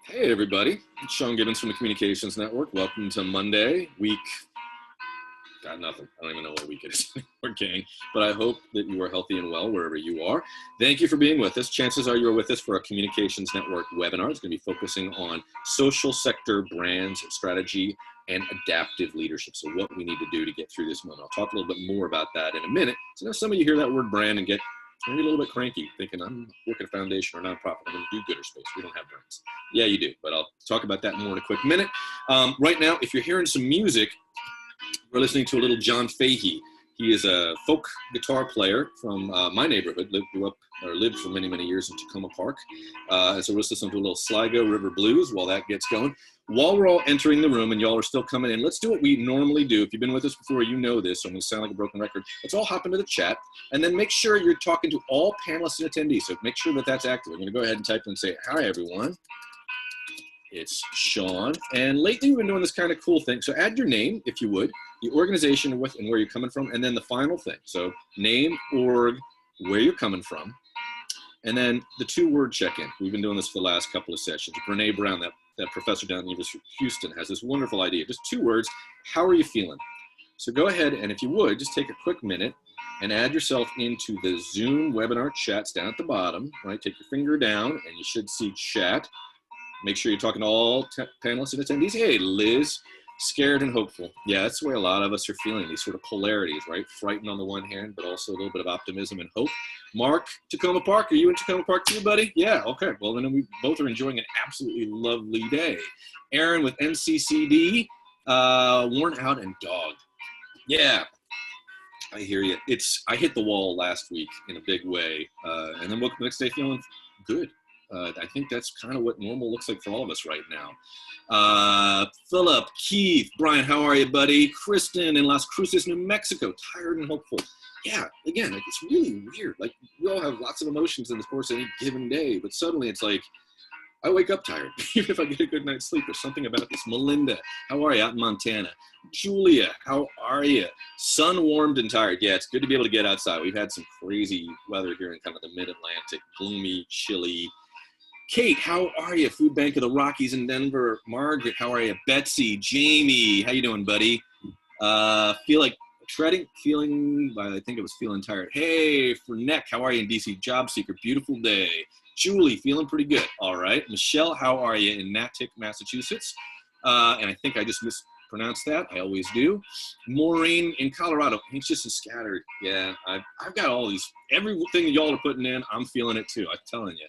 Hey everybody, it's Shaun Gibbons from the Communications Network. Welcome to Monday, week, got nothing. I don't even know what week it is anymore, gang. But I hope that you are healthy and well wherever you are. Thank you for being with us. Chances are you're with us for a Communications Network webinar. It's going to be focusing on social sector brands, strategy, and adaptive leadership. So what we need to do to get through this moment. I'll talk a little bit more about that in a minute. So now some of you hear that word brand and get maybe a little bit cranky, thinking I'm working a foundation or nonprofit. I'm going to do gooder space. We don't have brands. Yeah, you do, but I'll talk about that more in a quick minute. Right now, if you're hearing some music, we're listening to a little John Fahey. He is a folk guitar player from my neighborhood. Lived for many, many years in Tacoma Park. And so we're listening to a little Sligo River Blues while that gets going. While we're all entering the room and y'all are still coming in, let's do what we normally do. If you've been with us before, you know this, so I'm going to sound like a broken record. Let's all hop into the chat and then make sure you're talking to all panelists and attendees. So make sure that that's active. I'm going to go ahead and type and say, hi, everyone. It's Shaun. And lately we've been doing this kind of cool thing. So add your name, if you would, the organization with and where you're coming from, and then the final thing. So name, org, where you're coming from, and then the two-word check-in. We've been doing this for the last couple of sessions. Brene Brown, that professor down at the University of Houston, has this wonderful idea. Just 2 words, how are you feeling? So go ahead, and if you would, just take a quick minute and add yourself into the Zoom webinar chats down at the bottom, right? Take your finger down, and you should see chat. Make sure you're talking to all panelists and attendees. Hey, Liz, scared and hopeful. Yeah, that's the way a lot of us are feeling, these sort of polarities, right? Frightened on the one hand, but also a little bit of optimism and hope. Mark, Tacoma Park, are you in Tacoma Park too, buddy? Yeah, okay. Well, then we both are enjoying an absolutely lovely day. Aaron with NCCD, worn out and dogged. Yeah, I hear you. I hit the wall last week in a big way, and then woke up the next day feeling good. I think that's kind of what normal looks like for all of us right now. Philip, Keith, Brian, how are you, buddy? Kristen in Las Cruces, New Mexico, tired and hopeful. Yeah, again, it's really weird. Like, we all have lots of emotions in the course of any given day, but suddenly it's like, I wake up tired, even if I get a good night's sleep. There's something about this. Melinda, how are you out in Montana? Julia, how are you? Sun warmed and tired. Yeah, it's good to be able to get outside. We've had some crazy weather here in kind of the mid-Atlantic, gloomy, chilly. Kate, how are you? Food Bank of the Rockies in Denver. Margaret, how are you? Betsy, Jamie, how you doing, buddy? Feel like feeling, I think it was feeling tired. Hey, for Neck, how are you in DC? Job seeker, beautiful day. Julie, feeling pretty good. All right. Michelle, how are you in Natick, Massachusetts? And I think I just mispronounced that. I always do. Maureen in Colorado, anxious and scattered. Yeah, I've got all these, everything that y'all are putting in, I'm feeling it too, I'm telling you.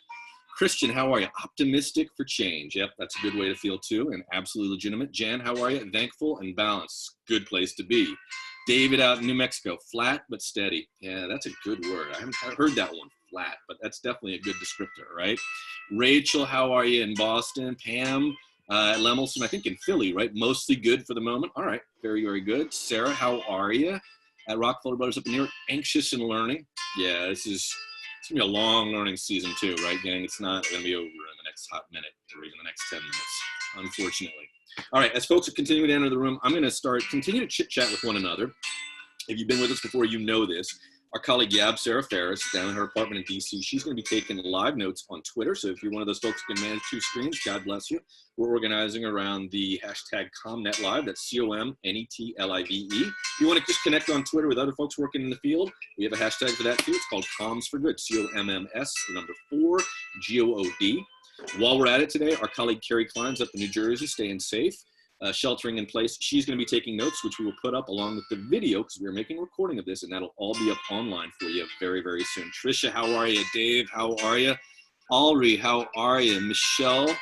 Christian, how are you? Optimistic for change. Yep, that's a good way to feel too, and absolutely legitimate. Jan, how are you? Thankful and balanced. Good place to be. David out in New Mexico, flat but steady. Yeah, that's a good word. I haven't heard that one, flat, but that's definitely a good descriptor, right? Rachel, how are you in Boston? Pam, Lemelson, I think in Philly, right? Mostly good for the moment. All right, very, very good. Sarah, how are you? At Rockefeller Brothers up in New York, anxious and learning. Yeah, it's gonna be a long learning season too, right, gang? It's not gonna be over in the next hot minute or even the next 10 minutes, unfortunately. All right, as folks are continuing to enter the room, I'm gonna continue to chit chat with one another. If you've been with us before, you know this. Our colleague Yab Sarah Ferris down in her apartment in DC, she's going to be taking live notes on Twitter. So if you're one of those folks who can manage 2 screens, God bless you. We're organizing around the hashtag ComNetLive. That's COMNETLIVE. If you want to just connect on Twitter with other folks working in the field, we have a hashtag for that too. It's called Comms for Good, COMMS, the number 4, GOOD. While we're at it today, our colleague Carrie Klein's up in New Jersey, staying safe. Sheltering in place. She's going to be taking notes, which we will put up along with the video because we're making a recording of this, and that'll all be up online for you very, very soon. Trisha, how are you? Dave, how are you? Alri, how are you? Michelle,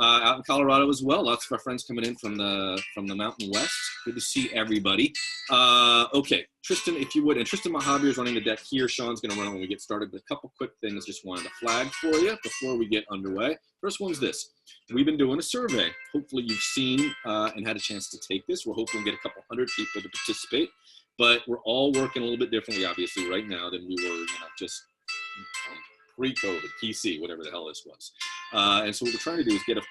out in Colorado as well. Lots of our friends coming in from the Mountain West. Good to see everybody. Okay, Tristan, if you would, and Tristan Mojave is running the deck here. Sean's going to run it when we get started. But a couple quick things just wanted to flag for you before we get underway. First one's this. We've been doing a survey. Hopefully you've seen and had a chance to take this. We're hoping to get a couple hundred people to participate. But we're all working a little bit differently, obviously, right now than we were, just pre-COVID, PC, whatever the hell this was. And so what we're trying to do is get a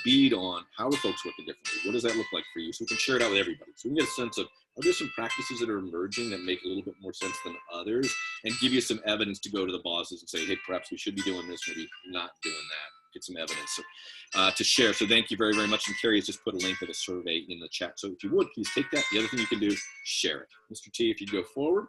bead on how are folks working differently. What does that look like for you? So we can share it out with everybody. So we can get a sense of, are there some practices that are emerging that make a little bit more sense than others, and give you some evidence to go to the bosses and say, hey, perhaps we should be doing this, maybe not doing that. get some evidence to share. So thank you very, very much. And Carrie has just put a link to the survey in the chat. So if you would, please take that. The other thing you can do, share it. Mr. T, if you go forward.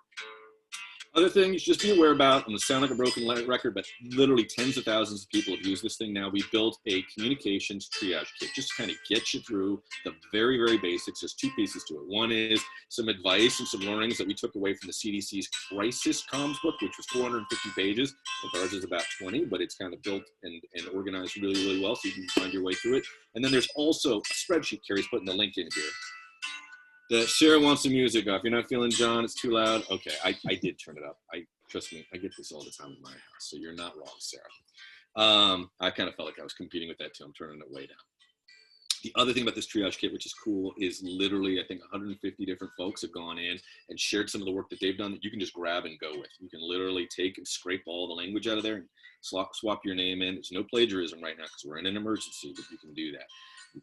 Other things, just be aware about, I'm going to sound like a broken record, but literally tens of thousands of people have used this thing now. We built a communications triage kit just to kind of get you through the very, very basics. There's two pieces to it. One is some advice and some learnings that we took away from the CDC's crisis comms book, which was 450 pages. Ours is about 20, but it's kind of built and organized really, really well, so you can find your way through it. And then there's also a spreadsheet. Carrie's putting the link in here. The Sarah wants the music off. You're not feeling John? It's too loud. Okay, I did turn it up. Trust me, I get this all the time in my house, so you're not wrong, Sarah. I kind of felt like I was competing with that too. I'm turning it way down. The other thing about this triage kit, which is cool, is literally I think 150 different folks have gone in and shared some of the work that they've done that you can just grab and go with. You can literally take and scrape all the language out of there and swap your name in. There's no plagiarism right now because we're in an emergency, but you can do that.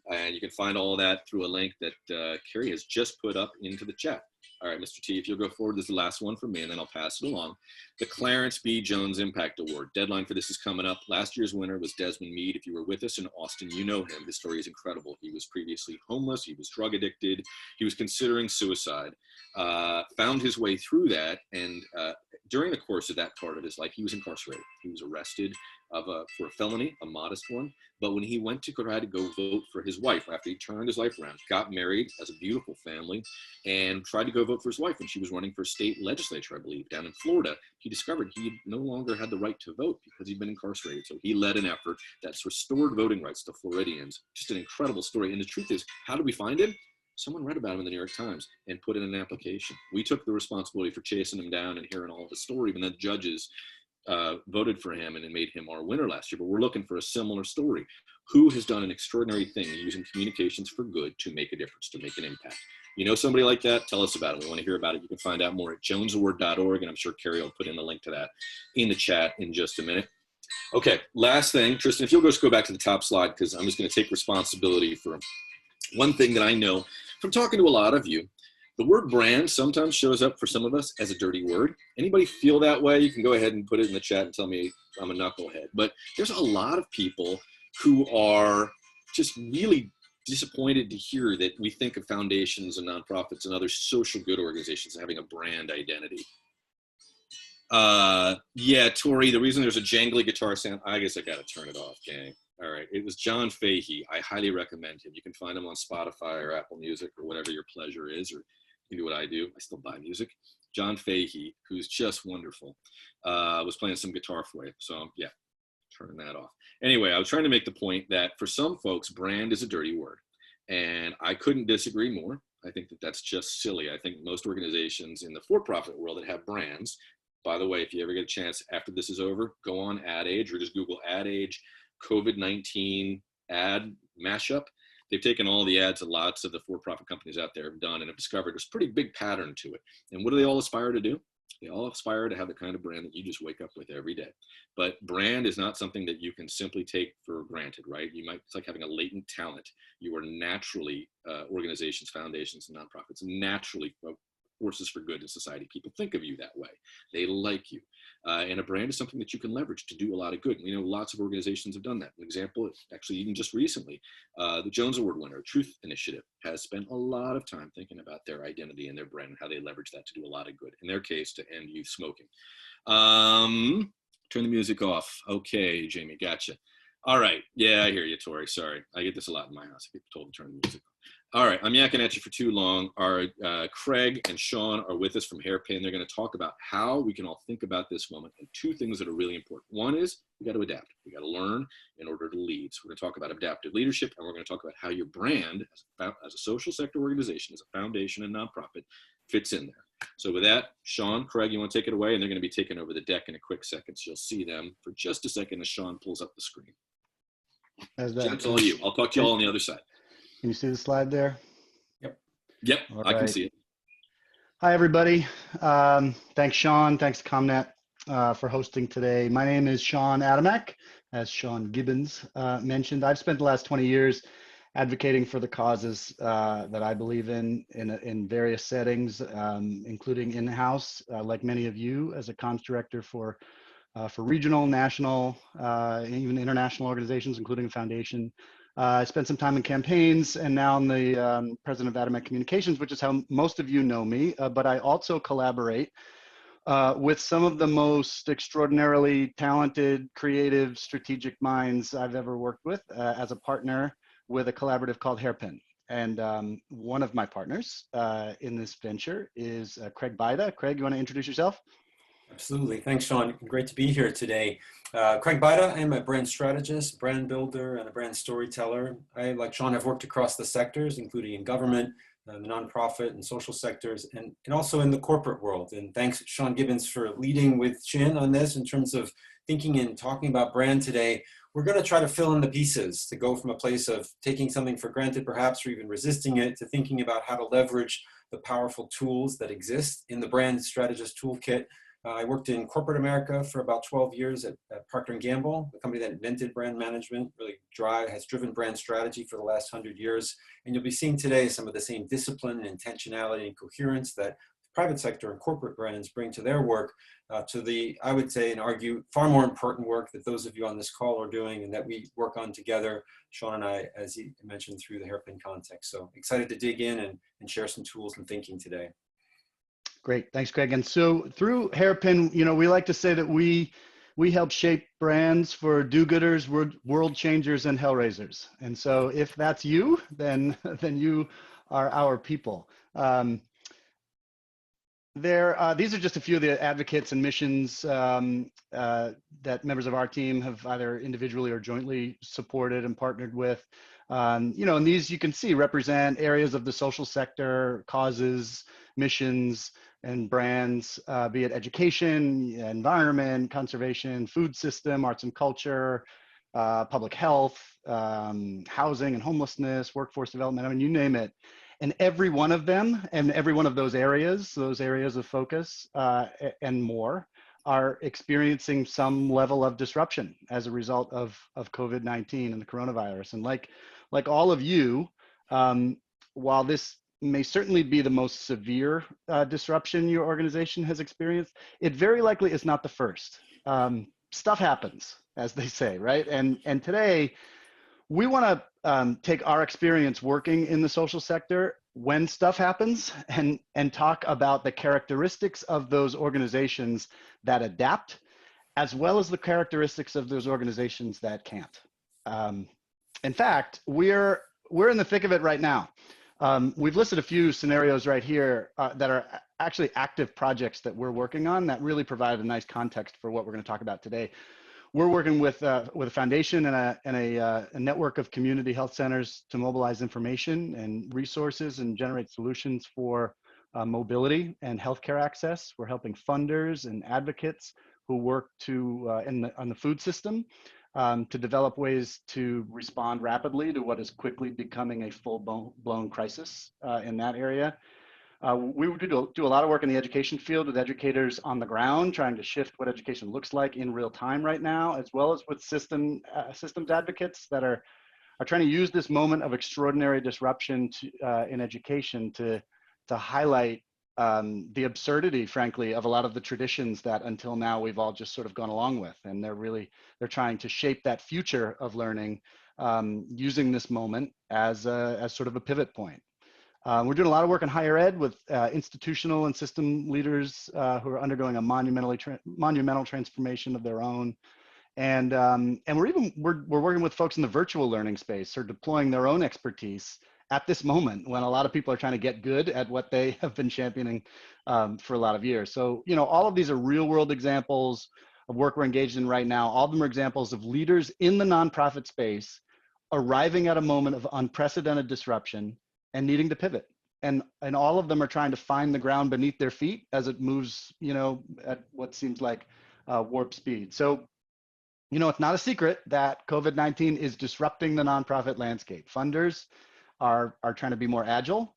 And you can find all that through a link that Carrie has just put up into the chat. All right, Mr. T, if you'll go forward, this is the last one from me, and then I'll pass it along. The Clarence B. Jones Impact Award. Deadline for this is coming up. Last year's winner was Desmond Meade. If you were with us in Austin, you know him. His story is incredible. He was previously homeless. He was drug addicted. He was considering suicide. Found his way through that, and during the course of that part of his life, he was incarcerated. He was arrested for a felony, a modest one. But when he went to try to go vote for his wife, after he turned his life around, got married, has a beautiful family, and tried to go vote for his wife when she was running for state legislature, I believe, down in Florida, he discovered he no longer had the right to vote because he'd been incarcerated. So he led an effort that's restored voting rights to Floridians. Just an incredible story. And the truth is, how did we find him? Someone read about him in the New York Times and put in an application. We took the responsibility for chasing him down and hearing all of his story, even the judges voted for him and it made him our winner last year. But we're looking for a similar story. Who has done an extraordinary thing using communications for good to make a difference, to make an impact? You know somebody like that? Tell us about it. We want to hear about it. You can find out more at jonesaward.org, and I'm sure Carrie will put in a link to that in the chat in just a minute. Okay, last thing, Tristan, if you'll just go back to the top slide, because I'm just going to take responsibility for one thing that I know from talking to a lot of you. The word brand sometimes shows up for some of us as a dirty word. Anybody feel that way? You can go ahead and put it in the chat and tell me I'm a knucklehead. But there's a lot of people who are just really disappointed to hear that we think of foundations and nonprofits and other social good organizations having a brand identity. Yeah, Tori, the reason there's a jangly guitar sound, I guess I got to turn it off, gang. All right, it was John Fahey. I highly recommend him. You can find him on Spotify or Apple Music or whatever your pleasure is, or you can do what I do. I still buy music. John Fahey, who's just wonderful, was playing some guitar for you. So yeah, turn that off. Anyway, I was trying to make the point that for some folks, brand is a dirty word. And I couldn't disagree more. I think that that's just silly. I think most organizations in the for-profit world that have brands, by the way, if you ever get a chance after this is over, go on Ad Age or just Google Ad Age COVID-19 ad mashup. They've taken all the ads that lots of the for-profit companies out there have done and have discovered there's a pretty big pattern to it. And what do they all aspire to do? They all aspire to have the kind of brand that you just wake up with every day. But brand is not something that you can simply take for granted, right? It's like having a latent talent. You are naturally, organizations, foundations, and nonprofits, naturally forces for good in society. People think of you that way. They like you. And a brand is something that you can leverage to do a lot of good. We know lots of organizations have done that. An example, actually, even just recently, the Jones Award winner, Truth Initiative, has spent a lot of time thinking about their identity and their brand and how they leverage that to do a lot of good. In their case, to end youth smoking. Turn the music off. Okay, Jamie, gotcha. All right. Yeah, I hear you, Tori. Sorry. I get this a lot in my house. I get told to turn the music off. All right, I'm yakking at you for too long. Our Craig and Shaun are with us from Hairpin. They're going to talk about how we can all think about this moment and two things that are really important. One is we got to adapt. We got to learn in order to lead. So we're going to talk about adaptive leadership, and we're going to talk about how your brand as a social sector organization, as a foundation and nonprofit, fits in there. So with that, Shaun, Craig, you want to take it away? And they're going to be taking over the deck in a quick second. So you'll see them for just a second as Shaun pulls up the screen. That's all you. I'll talk to you all on the other side. Can you see the slide there? Yep, I can see it. Hi, everybody. Thanks, Shaun. Thanks, ComNet, for hosting today. My name is Shaun Adamec, as Shaun Gibbons mentioned. I've spent the last 20 years advocating for the causes that I believe in various settings, including in-house, like many of you, as a comms director for for regional, national, and even international organizations, including a foundation. I spent some time in campaigns, and now I'm the president of Adamec Communications, which is how most of you know me, but I also collaborate with some of the most extraordinarily talented, creative, strategic minds I've ever worked with as a partner with a collaborative called Hairpin. And one of my partners in this venture is Craig Bida. Craig, you want to introduce yourself? Absolutely. Thanks, Shaun. Great to be here today. Craig Bida, I'm a brand strategist, brand builder, and a brand storyteller. I, like Shaun, have worked across the sectors, including in government, the nonprofit and social sectors, and also in the corporate world. And thanks, Shaun Gibbons, for leading with Chin on this in terms of thinking and talking about brand today. We're going to try to fill in the pieces to go from a place of taking something for granted, perhaps, or even resisting it, to thinking about how to leverage the powerful tools that exist in the brand strategist toolkit. I worked in corporate America for about 12 years at Procter & Gamble, the company that invented brand management, really has driven brand strategy for the last 100 years. And you'll be seeing today some of the same discipline and intentionality and coherence that private sector and corporate brands bring to their work, to the, I would say and argue, far more important work that those of you on this call are doing and that we work on together, Shaun and I, as you mentioned, through the Hairpin context. So excited to dig in and share some tools and thinking today. Great, thanks, Craig. And so through Hairpin, we like to say that we help shape brands for do-gooders, world changers, and hellraisers. And so if that's you, then you are our people. These are just a few of the advocates and missions that members of our team have either individually or jointly supported and partnered with. And these you can see represent areas of the social sector, causes, missions, and brands, be it education, environment, conservation, food system, arts and culture, public health, housing and homelessness, workforce development, I mean, you name it. And every one of them and every one of those areas of focus and more are experiencing some level of disruption as a result of COVID-19 and the coronavirus. And like all of you, while this may certainly be the most severe disruption your organization has experienced, it very likely is not the first. Stuff happens, as they say, right? And today, we want to take our experience working in the social sector when stuff happens and talk about the characteristics of those organizations that adapt, as well as the characteristics of those organizations that can't. In fact, we're in the thick of it right now. We've listed a few scenarios right here that are actually active projects that we're working on that really provide a nice context for what we're going to talk about today. We're working with a foundation and a network of community health centers to mobilize information and resources and generate solutions for mobility and healthcare access. We're helping funders and advocates who work on the food system to develop ways to respond rapidly to what is quickly becoming a full-blown crisis in that area. We do a lot of work in the education field with educators on the ground, trying to shift what education looks like in real time right now, as well as with systems advocates that are trying to use this moment of extraordinary disruption in education to highlight the absurdity, frankly, of a lot of the traditions that until now we've all just sort of gone along with. And they're trying to shape that future of learning using this moment as sort of a pivot point. We're doing a lot of work in higher ed with institutional and system leaders who are undergoing a monumental transformation of their own. And we're working with folks in the virtual learning space who are deploying their own expertise at this moment when a lot of people are trying to get good at what they have been championing for a lot of years. So, all of these are real world examples of work we're engaged in right now. All of them are examples of leaders in the nonprofit space arriving at a moment of unprecedented disruption and needing to pivot. And all of them are trying to find the ground beneath their feet as it moves, at what seems like warp speed. So, it's not a secret that COVID-19 is disrupting the nonprofit landscape. Funders are trying to be more agile.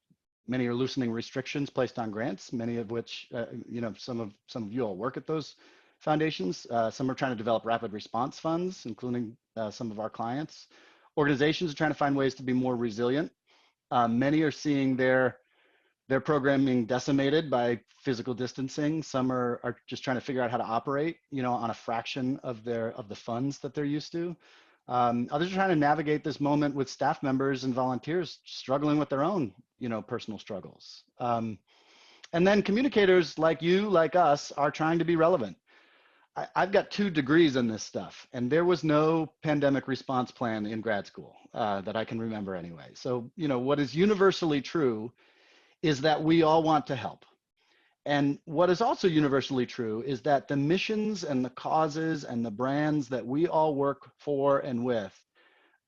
Many are loosening restrictions placed on grants, many of which, some of you all work at those foundations. Some are trying to develop rapid response funds, including some of our clients. Organizations are trying to find ways to be more resilient. Many are seeing their their programming decimated by physical distancing. Some are just trying to figure out how to operate, on a fraction of the funds that they're used to. Others are trying to navigate this moment with staff members and volunteers struggling with their own, personal struggles. And then communicators like you, like us, are trying to be relevant. I've got 2 degrees in this stuff, and there was no pandemic response plan in grad school that I can remember anyway. So, what is universally true is that we all want to help. And what is also universally true is that the missions and the causes and the brands that we all work for and with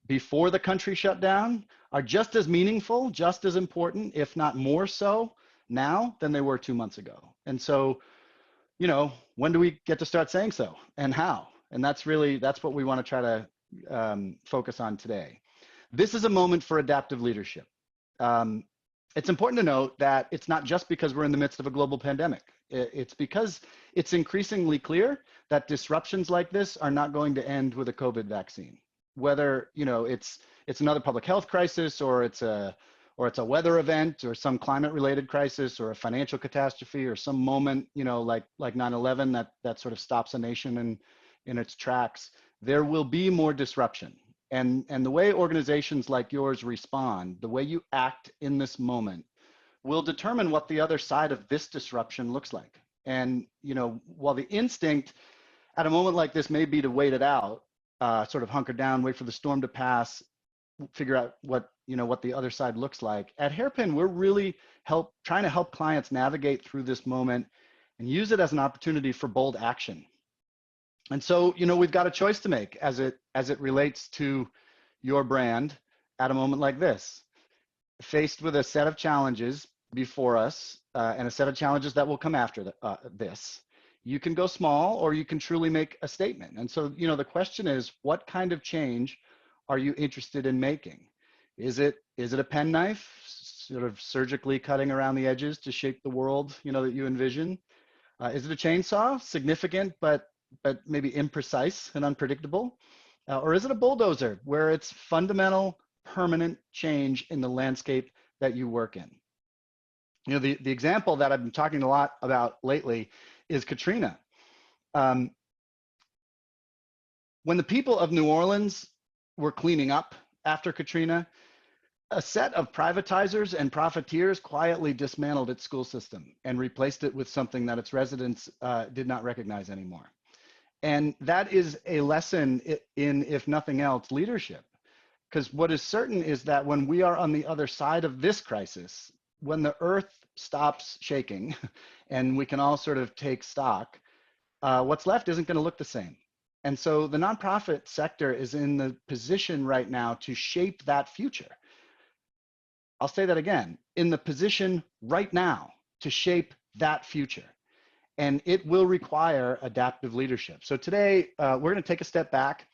before the country shut down are just as meaningful, just as important, if not more so now than they were 2 months ago. And so, when do we get to start saying so, and how? And that's what we want to try to focus on today. This is a moment for adaptive leadership. It's important to note that it's not just because we're in the midst of a global pandemic. It's because it's increasingly clear that disruptions like this are not going to end with a COVID vaccine. Whether it's another public health crisis, or it's a weather event, or some climate-related crisis, or a financial catastrophe, or some moment like 9/11 that sort of stops a nation in its tracks. There will be more disruption. And the way organizations like yours respond, the way you act in this moment, will determine what the other side of this disruption looks like. And while the instinct at a moment like this may be to wait it out, sort of hunker down, wait for the storm to pass, figure out what the other side looks like. At Hairpin, we're really trying to help clients navigate through this moment and use it as an opportunity for bold action. And so, we've got a choice to make as it relates to your brand at a moment like this. Faced with a set of challenges before us, and a set of challenges that will come after this, you can go small, or you can truly make a statement. And so, the question is, what kind of change are you interested in making? Is it a penknife, sort of surgically cutting around the edges to shape the world, that you envision? Is it a chainsaw, significant, but maybe imprecise and unpredictable? Or is it a bulldozer, where it's fundamental, permanent change in the landscape that you work in? The example that I've been talking a lot about lately is Katrina. When the people of New Orleans were cleaning up after Katrina, a set of privatizers and profiteers quietly dismantled its school system and replaced it with something that its residents did not recognize anymore. And that is a lesson in, if nothing else, leadership. Because what is certain is that when we are on the other side of this crisis, when the earth stops shaking and we can all sort of take stock, what's left isn't going to look the same. And so the nonprofit sector is in the position right now to shape that future. I'll say that again, in the position right now to shape that future. And it will require adaptive leadership. So today, we're going to take a step back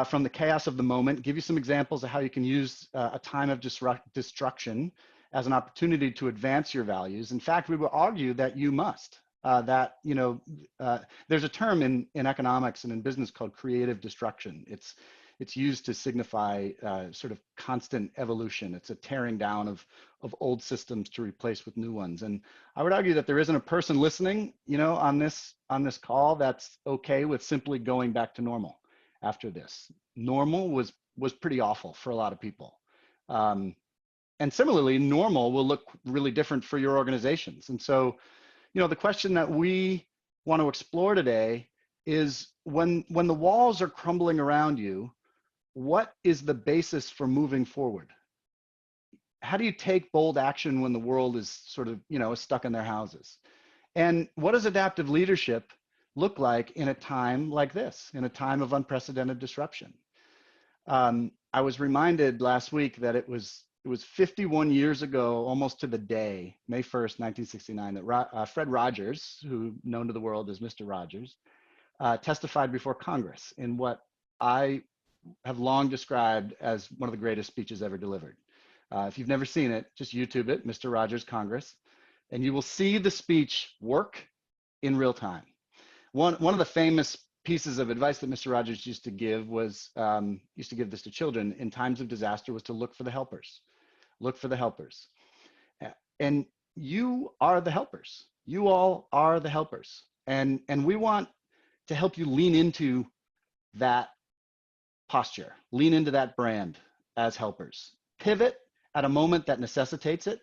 from the chaos of the moment, give you some examples of how you can use a time of destruction as an opportunity to advance your values. In fact, we will argue that you must. There's a term in economics and in business called creative destruction. It's used to signify sort of constant evolution. It's a tearing down of old systems to replace with new ones. And I would argue that there isn't a person listening, on this call that's okay with simply going back to normal after this. Normal was pretty awful for a lot of people. And similarly, normal will look really different for your organizations. And so, the question that we want to explore today is when the walls are crumbling around you, what is the basis for moving forward? How do you take bold action when the world is sort of, stuck in their houses? And what does adaptive leadership look like in a time like this, in a time of unprecedented disruption? I was reminded last week that it was 51 years ago, almost to the day, May 1st, 1969, that Fred Rogers, who known to the world as Mr. Rogers, testified before Congress in what I have long described as one of the greatest speeches ever delivered. If you've never seen it, just YouTube it, Mr. Rogers Congress, and you will see the speech work in real time. One of the famous pieces of advice that Mr. Rogers used to give was, used to give this to children in times of disaster, was to look for the helpers. Look for the helpers. And you are the helpers. You all are the helpers. And we want to help you lean into that posture, lean into that brand as helpers. Pivot at a moment that necessitates it,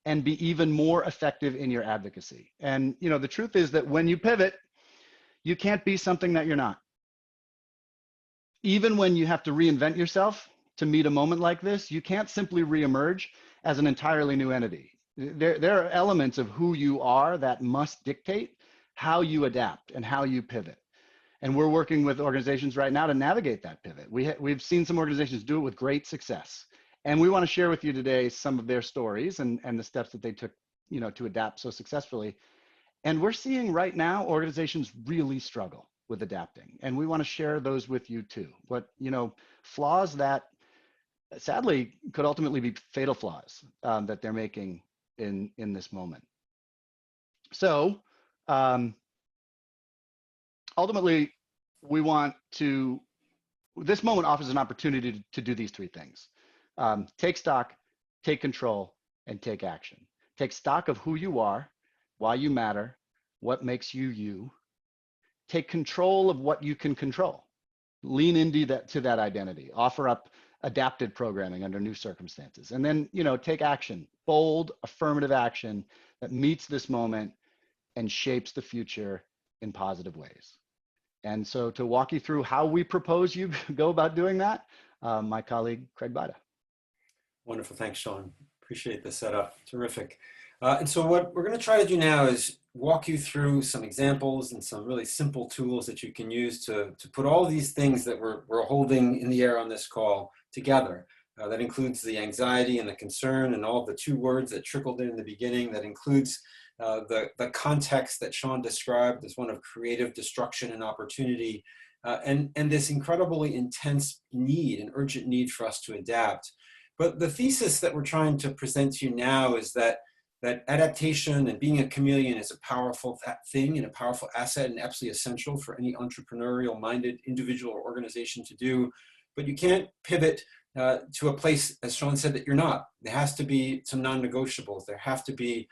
and be even more effective in your advocacy. And the truth is that when you pivot, you can't be something that you're not. Even when you have to reinvent yourself to meet a moment like this, you can't simply reemerge as an entirely new entity. There are elements of who you are that must dictate how you adapt and how you pivot. And we're working with organizations right now to navigate that pivot. We've seen some organizations do it with great success. And we want to share with you today some of their stories and the steps that they took, to adapt so successfully. And we're seeing right now organizations really struggle with adapting. And we want to share those with you too. But, flaws that sadly could ultimately be fatal flaws that they're making in this moment. So ultimately, this moment offers an opportunity to do these three things. Take stock, take control, and take action. Take stock of who you are, why you matter, what makes you you. Take control of what you can control. Lean into that identity. Offer up adapted programming under new circumstances. And then, take action, bold, affirmative action that meets this moment and shapes the future in positive ways. And so to walk you through how we propose you go about doing that, my colleague, Craig Bida. Wonderful. Thanks, Shaun. Appreciate the setup. Terrific. And so what we're going to try to do now is walk you through some examples and some really simple tools that you can use to put all these things that we're holding in the air on this call together. That includes the anxiety and the concern and all the 2 words that trickled in the beginning. That includes the context that Shaun described as one of creative destruction and opportunity, and this incredibly intense need, an urgent need for us to adapt. But the thesis that we're trying to present to you now is that adaptation and being a chameleon is a powerful thing and a powerful asset and absolutely essential for any entrepreneurial-minded individual or organization to do. But you can't pivot to a place, as Shaun said, that you're not. There has to be some non-negotiables. There have to be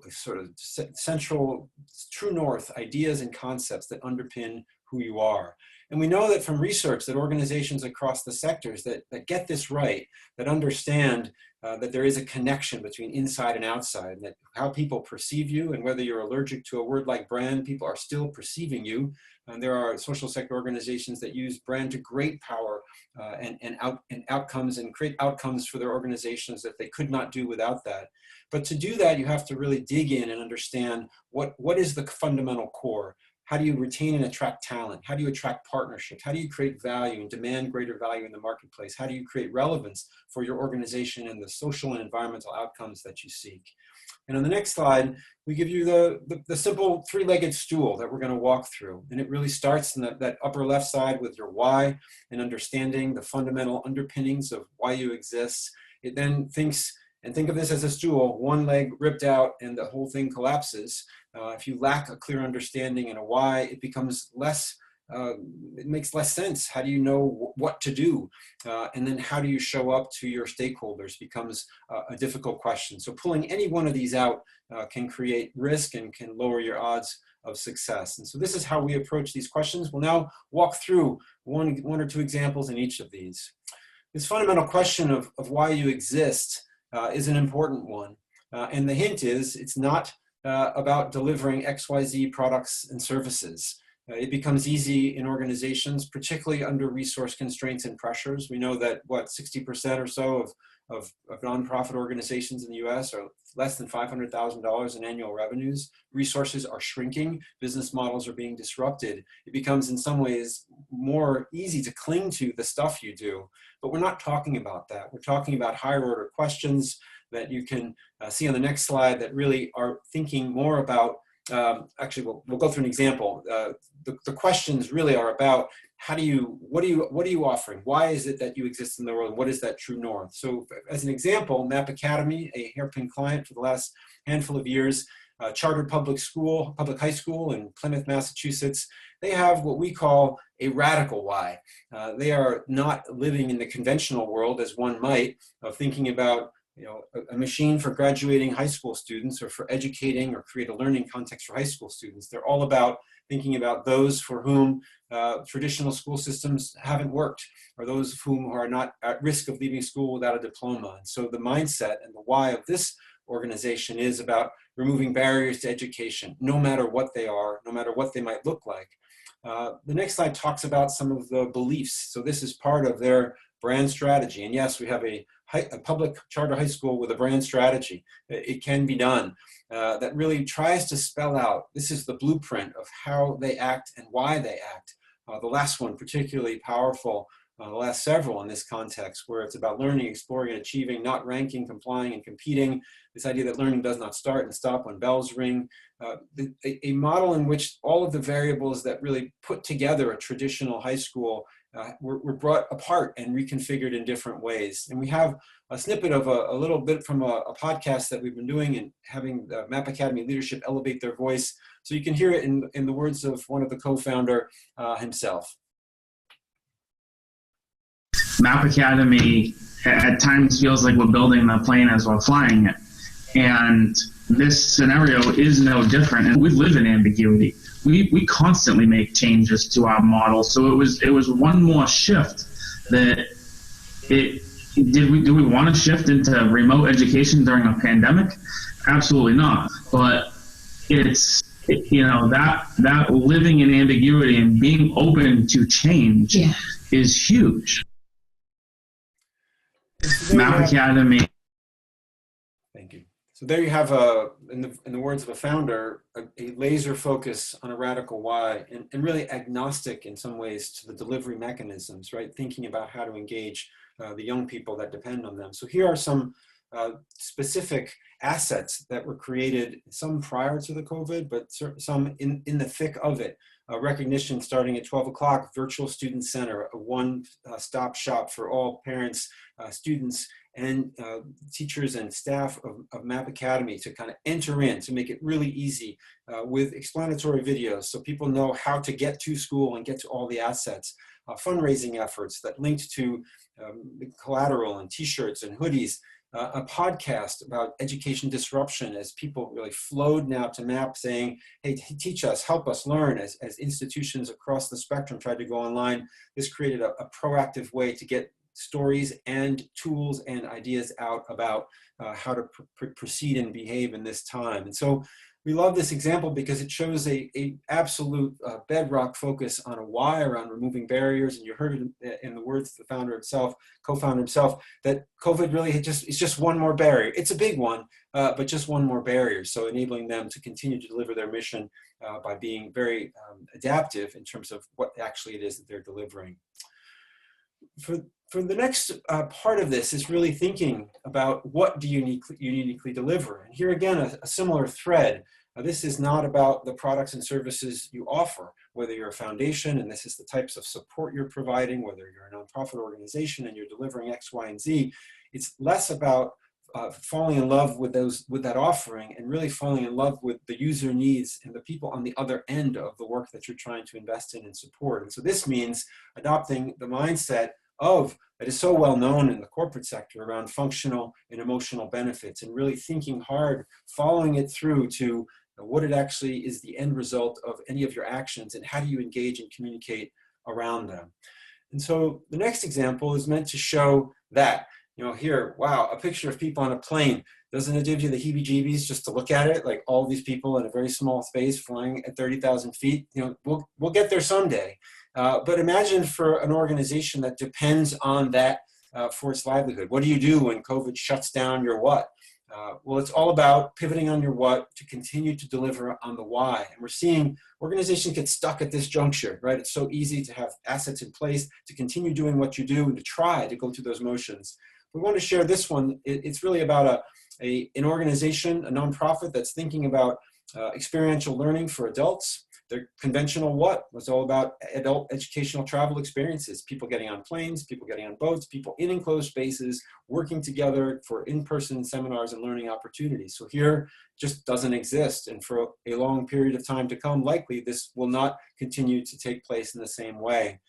sort of central, true north ideas and concepts that underpin who you are. And we know that from research that organizations across the sectors that get this right, that understand that there is a connection between inside and outside, and that how people perceive you, and whether you're allergic to a word like brand, people are still perceiving you. And there are social sector organizations that use brand to great power and outcomes, and create outcomes for their organizations that they could not do without that. But to do that, you have to really dig in and understand what is the fundamental core. How do you retain and attract talent? How do you attract partnerships? How do you create value and demand greater value in the marketplace? How do you create relevance for your organization and the social and environmental outcomes that you seek? And on the next slide, we give you the simple 3-legged stool that we're going to walk through. And it really starts in that upper left side with your why and understanding the fundamental underpinnings of why you exist. It then think of this as a stool, one leg ripped out and the whole thing collapses. If you lack a clear understanding and a why, it becomes it makes less sense. How do you know what to do? And then how do you show up to your stakeholders becomes a difficult question. So pulling any one of these out can create risk and can lower your odds of success. And so this is how we approach these questions. We'll now walk through one or 2 examples in each of these. This fundamental question of why you exist is an important one. And the hint is it's not about delivering XYZ products and services. It becomes easy in organizations, particularly under resource constraints and pressures. We know that 60% or so of nonprofit organizations in the US are less than $500,000 in annual revenues. Resources are shrinking, business models are being disrupted. It becomes in some ways more easy to cling to the stuff you do, but we're not talking about that. We're talking about higher order questions that you can see on the next slide that really are thinking more about, actually we'll go through an example. The questions really are about what are you offering? Why is it that you exist in the world? What is that true north? So as an example, Map Academy, a Hairpin client for the last handful of years, chartered public high school in Plymouth, Massachusetts, they have what we call a radical why. They are not living in the conventional world as one might, of thinking about a machine for graduating high school students or for educating or create a learning context for high school students. They're all about thinking about those for whom traditional school systems haven't worked, or those of whom are not at risk of leaving school without a diploma. And so the mindset and the why of this organization is about removing barriers to education, no matter what they are, no matter what they might look like. The next slide talks about some of the beliefs. So this is part of their brand strategy. And yes, we have a public charter high school with a brand strategy. It can be done. That really tries to spell out, this is the blueprint of how they act and why they act. The last one particularly powerful, the last several in this context, where it's about learning, exploring, and achieving, not ranking, complying, and competing. This idea that learning does not start and stop when bells ring. A model in which all of the variables that really put together a traditional high school were brought apart and reconfigured in different ways. And we have a snippet of a little bit from a podcast that we've been doing and having the Map Academy leadership elevate their voice. So you can hear it in the words of one of the co-founder himself. Map Academy at times feels like we're building the plane as we're flying it. And this scenario is no different. And we live in ambiguity. We constantly make changes to our model. So it was one more shift that do we want to shift into remote education during a pandemic? Absolutely not. But it's, that living in ambiguity and being open to change is huge. Map Academy. Thank you. So there you have, in the words of a founder, a laser focus on a radical why, and really agnostic in some ways to the delivery mechanisms, right? Thinking about how to engage the young people that depend on them. So here are some specific assets that were created, some prior to the COVID, but some in the thick of it. Recognition starting at 12 o'clock, virtual student center, a one-stop shop for all parents, students, and teachers and staff of Map Academy to kind of enter in, to make it really easy with explanatory videos so people know how to get to school and get to all the assets. Fundraising efforts that linked to collateral and t-shirts and hoodies. A podcast about education disruption as people really flowed now to MAP saying, hey, teach us, help us learn, as institutions across the spectrum tried to go online. This created a proactive way to get stories and tools and ideas out about how to proceed and behave in this time. And so we love this example because it shows a absolute bedrock focus on a why around removing barriers. And you heard it in the words of the founder himself, co-founder himself, that COVID really is just one more barrier. It's a big one, but just one more barrier. So enabling them to continue to deliver their mission by being very adaptive in terms of what actually it is that they're delivering. For the next part of this is really thinking about what do you uniquely deliver. And here again, a similar thread. This is not about the products and services you offer, whether you're a foundation and this is the types of support you're providing, whether you're a nonprofit organization and you're delivering X, Y, and Z. It's less about falling in love with that offering and really falling in love with the user needs and the people on the other end of the work that you're trying to invest in and support. And so this means adopting the mindset that is so well known in the corporate sector around functional and emotional benefits, and really thinking hard, following it through to what it actually is the end result of any of your actions and how do you engage and communicate around them. And so the next example is meant to show that, here, wow, a picture of people on a plane. Doesn't it give you the heebie-jeebies just to look at it? Like all these people in a very small space flying at 30,000 feet. We'll get there someday. But imagine for an organization that depends on that for its livelihood. What do you do when COVID shuts down your what? Well, it's all about pivoting on your what to continue to deliver on the why. And we're seeing organizations get stuck at this juncture, right? It's so easy to have assets in place to continue doing what you do and to try to go through those motions. We want to share this one. It's really about an organization, a nonprofit that's thinking about experiential learning for adults. Their conventional what was all about adult educational travel experiences, people getting on planes, people getting on boats, people in enclosed spaces, working together for in-person seminars and learning opportunities. So here just doesn't exist. And for a long period of time to come, likely this will not continue to take place in the same way.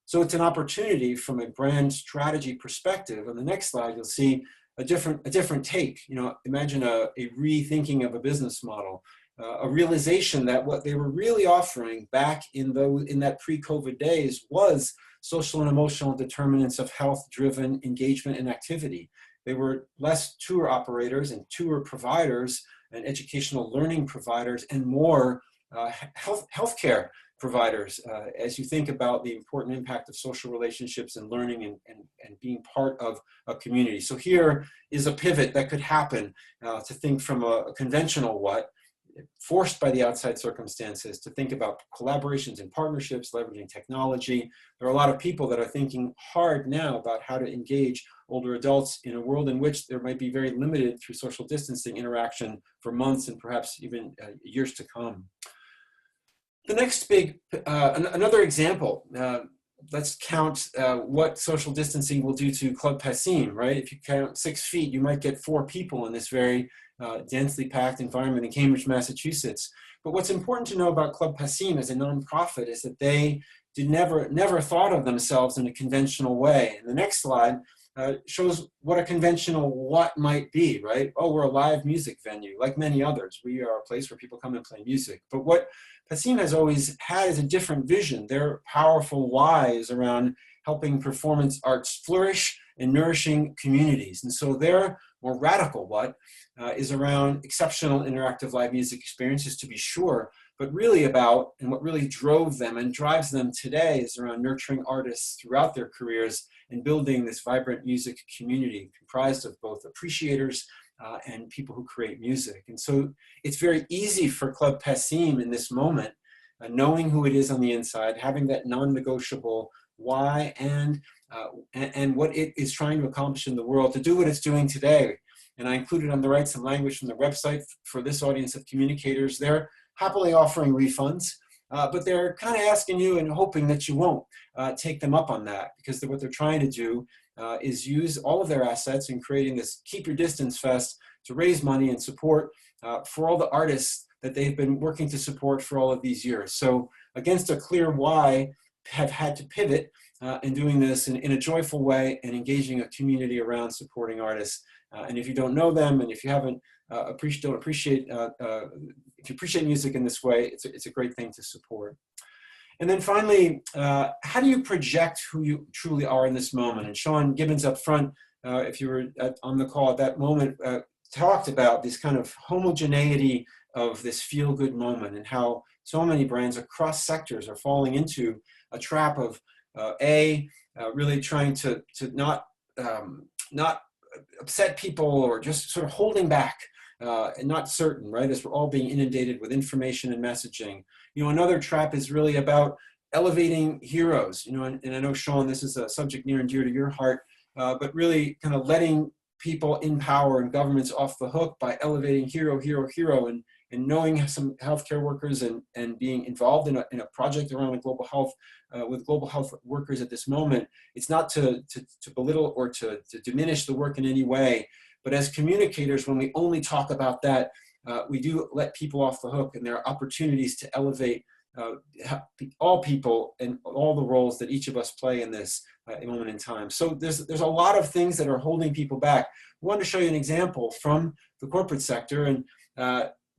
So it's an opportunity from a brand strategy perspective. On the next slide, you'll see different take. Imagine a rethinking of a business model, a realization that what they were really offering back in that pre-COVID days was social and emotional determinants of health-driven engagement and activity. They were less tour operators and tour providers and educational learning providers, and more healthcare providers, as you think about the important impact of social relationships and learning and being part of a community. So here is a pivot that could happen to think from a conventional what, forced by the outside circumstances, to think about collaborations and partnerships, leveraging technology. There are a lot of people that are thinking hard now about how to engage older adults in a world in which there might be very limited through social distancing interaction for months and perhaps even years to come. The next big, another example, let's count what social distancing will do to Club Passim, right? If you count 6 feet, you might get 4 people in this very densely packed environment in Cambridge, Massachusetts. But what's important to know about Club Passim as a nonprofit is that they never thought of themselves in a conventional way. And the next slide shows what a conventional what might be, right? Oh, we're a live music venue, like many others. We are a place where people come and play music. But what Passim has always had is a different vision. Their powerful why is around helping performance arts flourish and nourishing communities. And so their more radical what is around exceptional interactive live music experiences, to be sure, but really about, and what really drove them and drives them today is around nurturing artists throughout their careers and building this vibrant music community comprised of both appreciators and people who create music. And so it's very easy for Club Passim in this moment, knowing who it is on the inside, having that non-negotiable why and what it is trying to accomplish in the world, to do what it's doing today. And I included on the right some language from the website for this audience of communicators. They're happily offering refunds, but they're kind of asking you and hoping that you won't take them up on that, because what they're trying to do is use all of their assets in creating this Keep Your Distance Fest to raise money and support for all the artists that they've been working to support for all of these years. So against a clear why, have had to pivot in doing this in a joyful way and engaging a community around supporting artists. And if you don't know them, and if you haven't if you appreciate music in this way, it's a great thing to support. And then finally, how do you project who you truly are in this moment? And Shaun Gibbons up front, if you were on the call at that moment, talked about this kind of homogeneity of this feel-good moment, and how so many brands across sectors are falling into a trap of really trying to not upset people, or just sort of holding back and not certain, right? As we're all being inundated with information and messaging. Another trap is really about elevating heroes, and I know, Shaun, this is a subject near and dear to your heart, but really kind of letting people in power and governments off the hook by elevating hero, and knowing some healthcare workers and being involved in a project around global health with global health workers at this moment. It's not to belittle or to diminish the work in any way, but as communicators, when we only talk about that, we do let people off the hook, and there are opportunities to elevate all people and all the roles that each of us play in this moment in time. So there's a lot of things that are holding people back. I wanted to show you an example from the corporate sector, and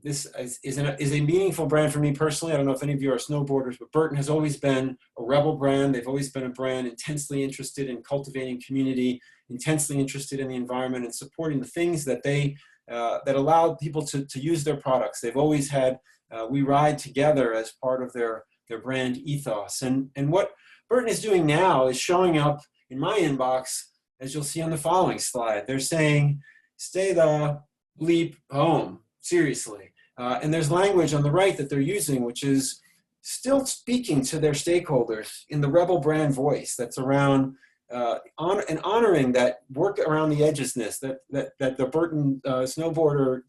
this is a meaningful brand for me personally. I don't know if any of you are snowboarders, but Burton has always been a rebel brand. They've always been a brand intensely interested in cultivating community, intensely interested in the environment, and supporting the things that that allow people to use their products. They've always had We Ride Together as part of their brand ethos. And what Burton is doing now is showing up in my inbox, as you'll see on the following slide. They're saying, stay the bleep home, seriously. And there's language on the right that they're using, which is still speaking to their stakeholders in the rebel brand voice that's around honoring that work around the edgesness that the Burton snowboarder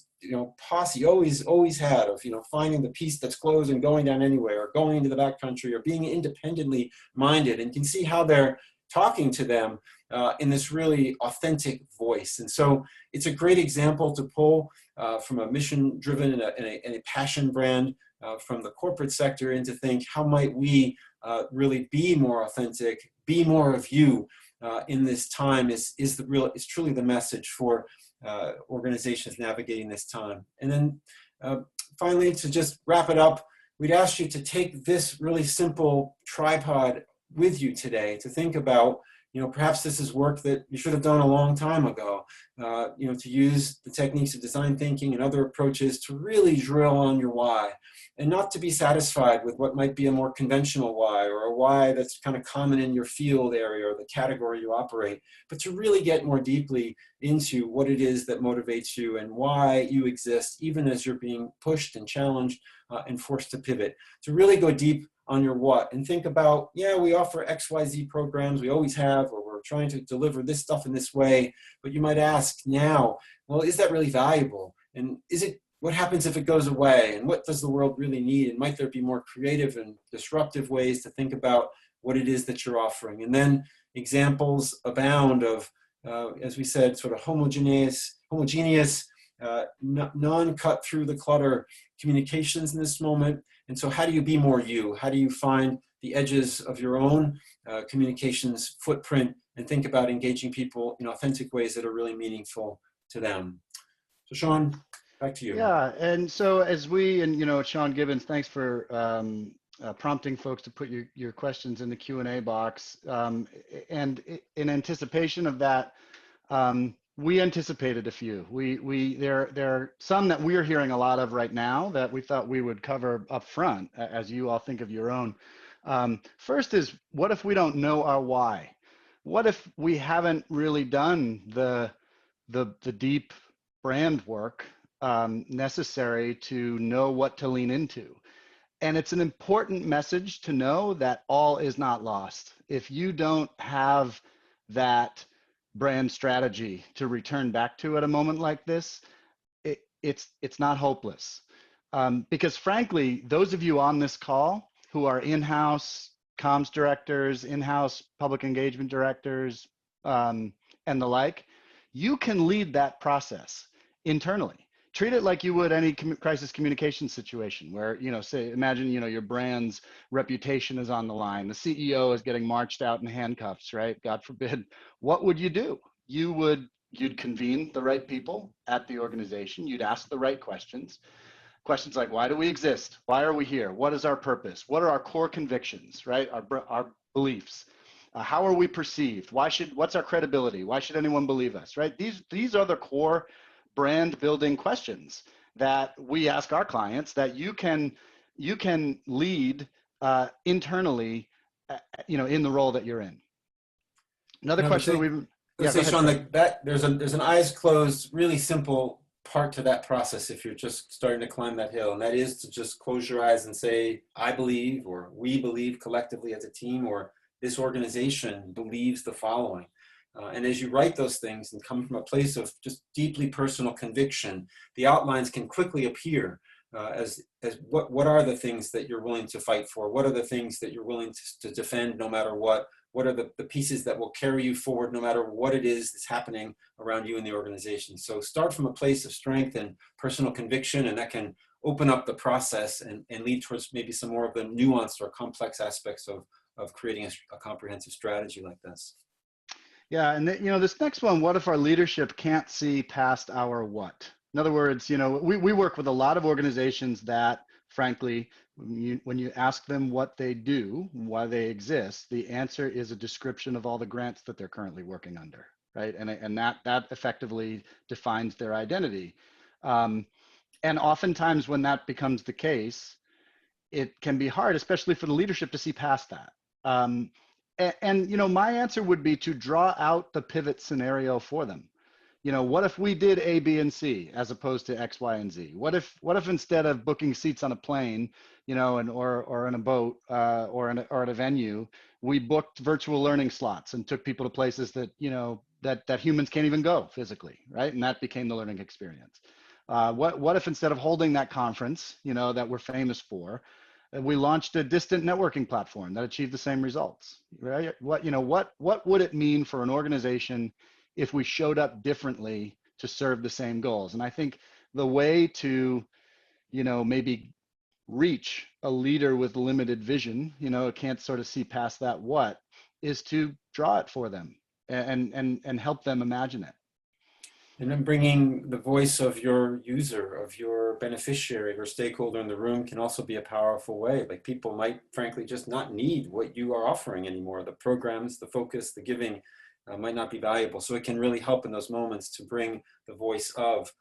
posse always had, of finding the piece that's closed and going down anyway, or going into the backcountry, or being independently minded, and can see how they're talking to them in this really authentic voice. And so it's a great example to pull from a mission-driven and a passion brand from the corporate sector, and to think, how might we really be more authentic, be more of you, in this time is truly the message for organizations navigating this time. And then finally, to just wrap it up, we'd ask you to take this really simple tripod with you today to think about, perhaps this is work that you should have done a long time ago, to use the techniques of design thinking and other approaches to really drill on your why, and not to be satisfied with what might be a more conventional why, or a why that's kind of common in your field area or the category you operate, but to really get more deeply into what it is that motivates you and why you exist, even as you're being pushed and challenged and forced to pivot. To really go deep on your what and think about, we offer XYZ programs, we always have, or we're trying to deliver this stuff in this way, but you might ask now, well, is that really valuable? And what happens if it goes away? And what does the world really need? And might there be more creative and disruptive ways to think about what it is that you're offering? And then examples abound of, as we said, sort of homogeneous, non-cut through the clutter communications in this moment. And so how do you be more you? How do you find the edges of your own communications footprint and think about engaging people in authentic ways that are really meaningful to them? So Shaun, back to you. Yeah, and so as Shaun Gibbons, thanks for prompting folks to put your questions in the Q&A box. And in anticipation of that, we anticipated a few. There are some that we're hearing a lot of right now that we thought we would cover up front as you all think of your own. First is, what if we don't know our why? What if we haven't really done the deep brand work necessary to know what to lean into? And it's an important message to know that all is not lost. If you don't have that brand strategy to return back to at a moment like this, it's not hopeless. Because frankly, those of you on this call who are in-house comms directors, in-house public engagement directors, and the like, you can lead that process internally. Treat it like you would any crisis communication situation where, imagine, your brand's reputation is on the line. The CEO is getting marched out in handcuffs, right? God forbid. What would you do? You'd convene the right people at the organization. You'd ask the right questions. Questions like, why do we exist? Why are we here? What is our purpose? What are our core convictions, right? Our beliefs. How are we perceived? What's our credibility? Why should anyone believe us, right? These are the core brand building questions that we ask our clients that you can lead internally, in the role that you're in. Another question Shaun, there's an eyes closed, really simple part to that process if you're just starting to climb that hill, and that is to just close your eyes and say, I believe, or we believe collectively as a team, or this organization believes the following. And as you write those things and come from a place of just deeply personal conviction, the outlines can quickly appear as what are the things that you're willing to fight for? What are the things that you're willing to defend no matter what? What are the pieces that will carry you forward no matter what it is that's happening around you in the organization? So start from a place of strength and personal conviction, and that can open up the process and lead towards maybe some more of the nuanced or complex aspects of creating a comprehensive strategy like this. Yeah, and this next one, what if our leadership can't see past our what? In other words, we work with a lot of organizations that, frankly, when you ask them what they do, why they exist, the answer is a description of all the grants that they're currently working under, right? And that effectively defines their identity. And oftentimes when that becomes the case, it can be hard, especially for the leadership, to see past that. And my answer would be to draw out the pivot scenario for them. What if we did A, B, and C as opposed to X, Y, and Z? What if instead of booking seats on a plane, or in a boat, or at a venue, we booked virtual learning slots and took people to places that that humans can't even go physically, right? And that became the learning experience. What if instead of holding that conference, that we're famous for, we launched a distant networking platform that achieved the same results, right? What would it mean for an organization if we showed up differently to serve the same goals? And I think the way to, maybe reach a leader with limited vision, can't sort of see past that what, is to draw it for them. and help them imagine it. And then bringing the voice of your user, of your beneficiary or stakeholder in the room can also be a powerful way. Like people might frankly just not need what you are offering anymore. The programs, the focus, the giving might not be valuable. So it can really help in those moments to bring the voice of,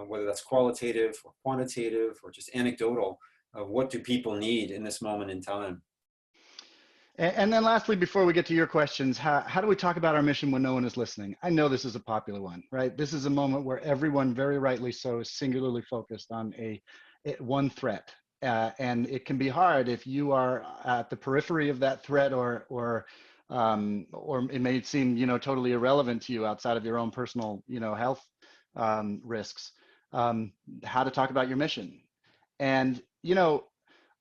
whether that's qualitative or quantitative or just anecdotal, of what do people need in this moment in time. And then lastly, before we get to your questions, how do we talk about our mission when no one is listening? I know this is a popular one, right? This is a moment where everyone, very rightly so, is singularly focused on one threat. And it can be hard if you are at the periphery of that threat, or it may seem, totally irrelevant to you outside of your own personal, health risks, how to talk about your mission. And,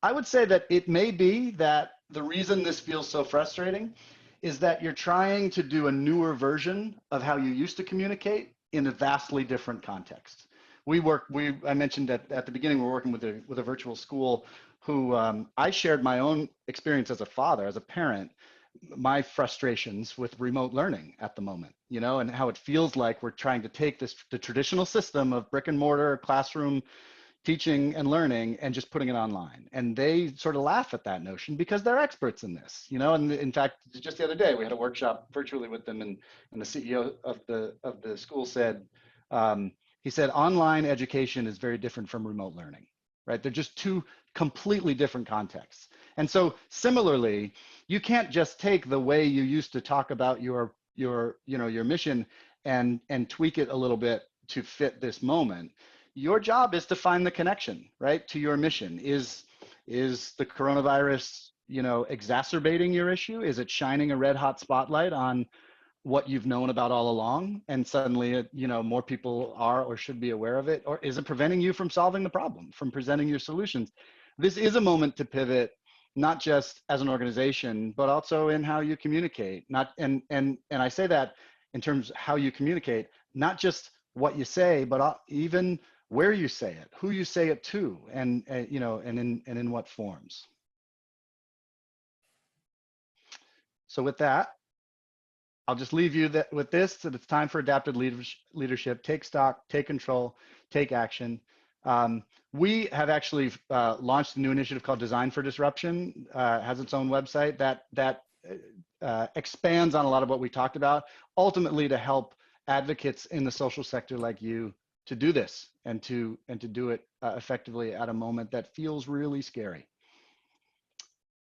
I would say that it may be that the reason this feels so frustrating is that you're trying to do a newer version of how you used to communicate in a vastly different context. I mentioned at the beginning, we're working with a virtual school who I shared my own experience as a father, as a parent, my frustrations with remote learning at the moment, and how it feels like we're trying to take the traditional system of brick and mortar classroom teaching and learning and just putting it online. And they sort of laugh at that notion because they're experts in this, and in fact, just the other day, we had a workshop virtually with them, and the CEO of the school said, he said, online education is very different from remote learning, right? They're just two completely different contexts. And so similarly, you can't just take the way you used to talk about your mission and tweak it a little bit to fit this moment. Your job is to find the connection, right, to your mission. Is the coronavirus, exacerbating your issue? Is it shining a red hot spotlight on what you've known about all along, and suddenly, more people are or should be aware of it? Or is it preventing you from solving the problem, from presenting your solutions? This is a moment to pivot, not just as an organization, but also in how you communicate. And I say that in terms of how you communicate, not just what you say, but even where you say it, who you say it to, and in what forms. So with that, I'll just leave you with this, that it's time for adaptive leadership. Take stock, take control, take action. We have actually launched a new initiative called Design for Disruption. Has its own website that expands on a lot of what we talked about, ultimately to help advocates in the social sector like you to do this and to do it effectively at a moment that feels really scary.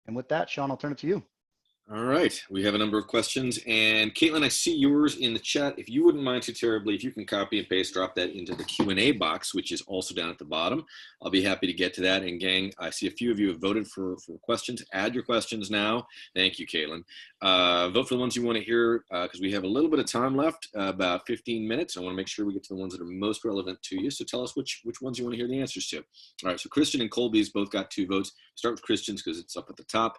And with that, Shaun, I'll turn it to you. All right, we have a number of questions, and Caitlin, I see yours in the chat. If you wouldn't mind too terribly, if you can copy and paste, drop that into the Q&A box, which is also down at the bottom. I'll be happy to get to that. And gang, I see a few of you have voted for questions. Add your questions now. Thank you, Caitlin. Vote for the ones you want to hear, because we have a little bit of time left, about 15 minutes. I want to make sure we get to the ones that are most relevant to you. So tell us which ones you want to hear the answers to. All right, so Christian and Colby's both got 2 votes. Start with Christian's because it's up at the top.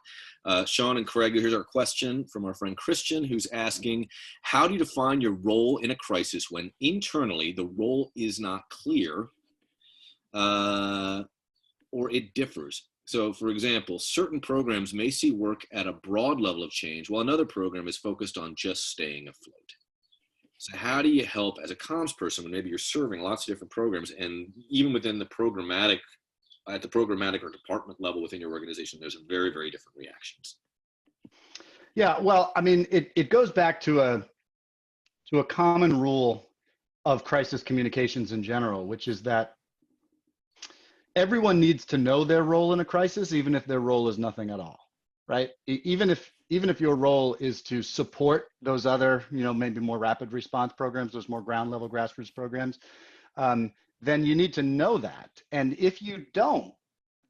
Shaun and Craig, here's our question from our friend Christian, who's asking, how do you define your role in a crisis when internally the role is not clear, or it differs? So for example, certain programs may see work at a broad level of change, while another program is focused on just staying afloat. So how do you help as a comms person when maybe you're serving lots of different programs, and even within the programmatic, at the programmatic or department level within your organization, there's very, very different reactions? Yeah, well, I mean, it goes back to a common rule of crisis communications in general, which is that everyone needs to know their role in a crisis, even if their role is nothing at all, right? Even if your role is to support those other, maybe more rapid response programs, those more ground level grassroots programs, then you need to know that. And if you don't,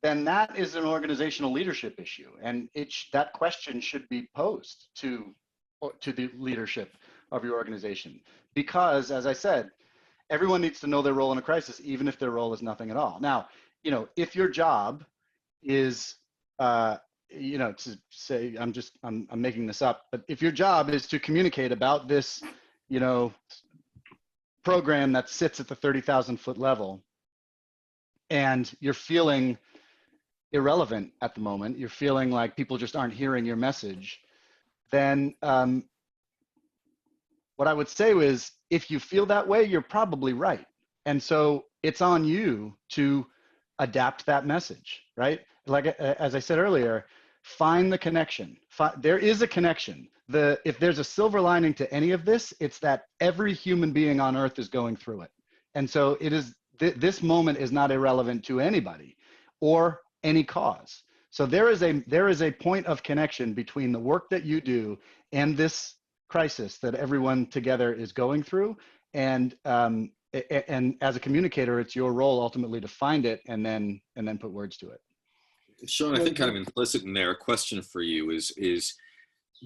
then that is an organizational leadership issue. And that question should be posed to the leadership of your organization. Because, as I said, everyone needs to know their role in a crisis, even if their role is nothing at all. Now, if your job is, to say, I'm making this up, but if your job is to communicate about this, program that sits at the 30,000 foot level, and you're feeling irrelevant at the moment, you're feeling like people just aren't hearing your message, then what I would say is, if you feel that way, you're probably right. And so it's on you to adapt that message, right? Like, as I said earlier, find the connection. There is a connection. If there's a silver lining to any of this, it's that every human being on earth is going through it. And so it is, this moment is not irrelevant to anybody or any cause. So there is a point of connection between the work that you do and this crisis that everyone together is going through. And as a communicator, it's your role ultimately to find it and then put words to it. Shaun, I think kind of implicit in there, a question for you is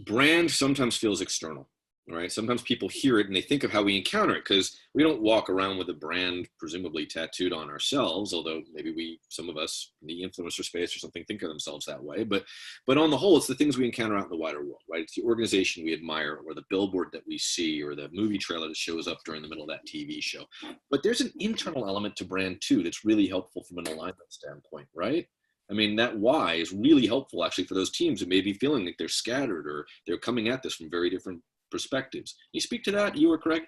brand sometimes feels external, right? Sometimes people hear it and they think of how we encounter it, because we don't walk around with a brand presumably tattooed on ourselves, although maybe some of us in the influencer space or something think of themselves that way. But on the whole, it's the things we encounter out in the wider world, right? It's the organization we admire, or the billboard that we see, or the movie trailer that shows up during the middle of that TV show. But there's an internal element to brand too that's really helpful from an alignment standpoint, right? I mean, that why is really helpful actually for those teams that may be feeling like they're scattered or they're coming at this from very different perspectives. Can you speak to that, you or Craig?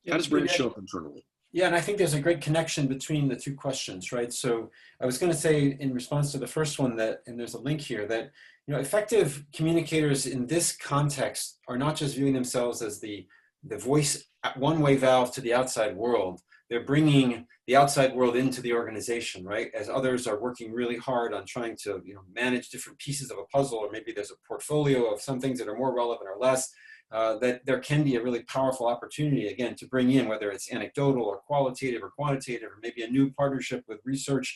How does brand show up internally? Yeah, and I think there's a great connection between the two questions, right? So I was going to say in response to the first one that, and there's a link here, that effective communicators in this context are not just viewing themselves as the voice, one-way valve to the outside world. They're bringing the outside world into the organization, right? As others are working really hard on trying to manage different pieces of a puzzle, or maybe there's a portfolio of some things that are more relevant or less, that there can be a really powerful opportunity, again, to bring in, whether it's anecdotal or qualitative or quantitative, or maybe a new partnership with research,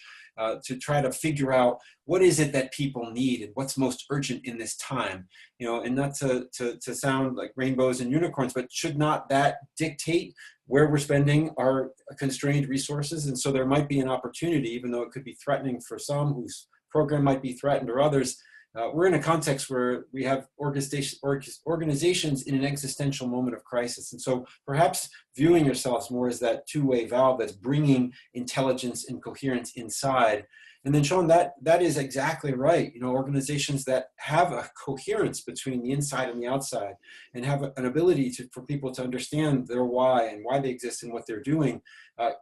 to try to figure out what is it that people need and what's most urgent in this time. And not to sound like rainbows and unicorns, but should not that dictate where we're spending our constrained resources? And so there might be an opportunity, even though it could be threatening for some whose program might be threatened, or others. We're in a context where we have organizations in an existential moment of crisis. And so perhaps viewing yourselves more as that two-way valve that's bringing intelligence and coherence inside. And then Shaun, that is exactly right. Organizations that have a coherence between the inside and the outside, and have an ability for people to understand their why and why they exist and what they're doing,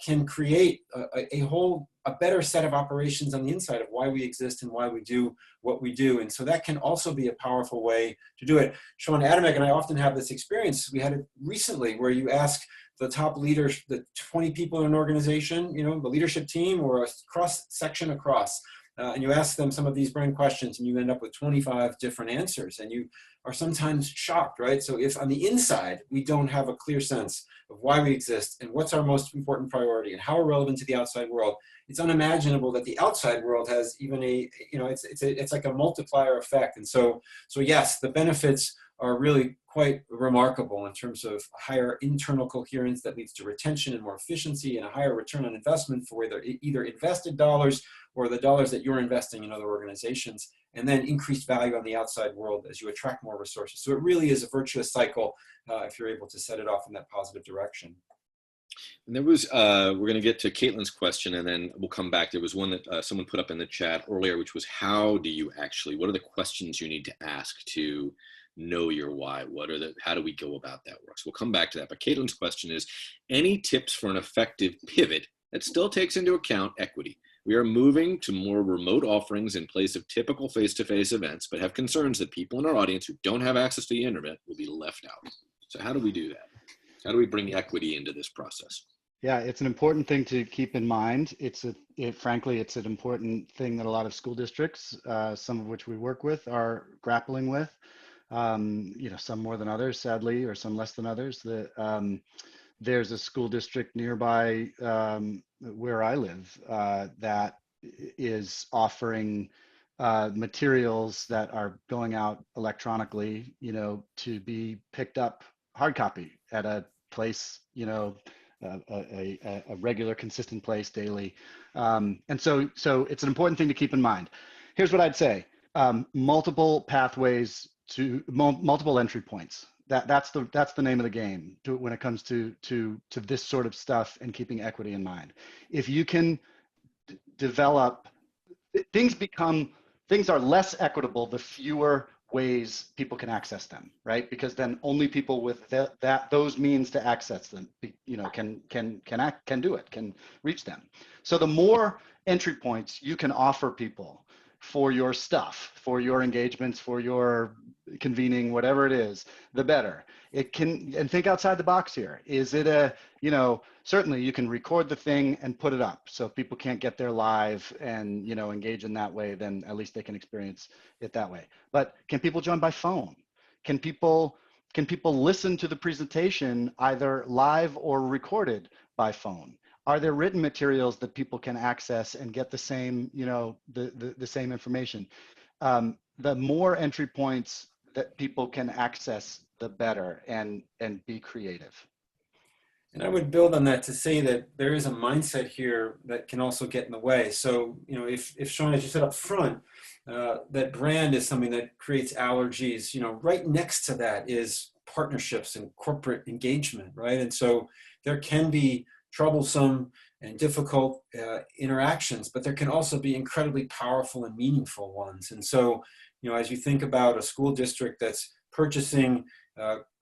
can create a better set of operations on the inside of why we exist and why we do what we do. And so that can also be a powerful way to do it. Shaun, Adamec and I often have this experience. We had it recently where you ask the top leaders, the 20 people in an organization, the leadership team, or a cross section across, and you ask them some of these brand questions, and you end up with 25 different answers, and you are sometimes shocked, right? So if on the inside, we don't have a clear sense of why we exist and what's our most important priority and how we're relevant to the outside world, it's unimaginable that the outside world has even it's like a multiplier effect. And so yes, the benefits are really quite remarkable in terms of higher internal coherence that leads to retention and more efficiency, and a higher return on investment for either invested dollars or the dollars that you're investing in other organizations, and then increased value on the outside world as you attract more resources. So it really is a virtuous cycle if you're able to set it off in that positive direction. And there was, we're going to get to Caitlin's question, and then we'll come back. There was one that someone put up in the chat earlier, which was, what are the questions you need to ask to know your why? How do we go about that work? So we'll come back to that. But Caitlin's question is, any tips for an effective pivot that still takes into account equity? We are moving to more remote offerings in place of typical face-to-face events, but have concerns that people in our audience who don't have access to the internet will be left out. So how do we do that? How do we bring equity into this process? Yeah, it's an important thing to keep in mind. Frankly, it's an important thing that a lot of school districts, some of which we work with, are grappling with. Some more than others, sadly, or some less than others. There's a school district nearby where I live that is offering materials that are going out electronically, to be picked up hard copy at a place, a regular, consistent place daily. And so it's an important thing to keep in mind. Here's what I'd say. Multiple pathways to multiple entry points. That's the name of the game when it comes to this sort of stuff and keeping equity in mind. If you can develop, things are less equitable the fewer ways people can access them, right? Because then only people with those means to access them, can do it, can reach them. So the more entry points you can offer people for your stuff, for your engagements, for your convening, whatever it is, the better. It can, and think outside the box here. Is it a, certainly you can record the thing and put it up. So if people can't get there live and, engage in that way, then at least they can experience it that way. But can people join by phone? Can people listen to the presentation either live or recorded by phone? Are there written materials that people can access and get the same, the same information? The more entry points that people can access, the better, and be creative. And I would build on that to say that there is a mindset here that can also get in the way. So, if Shaun, as you said up front, that brand is something that creates allergies, right next to that is partnerships and corporate engagement, right? And so there can be troublesome and difficult interactions, but there can also be incredibly powerful and meaningful ones. And so, as you think about a school district that's purchasing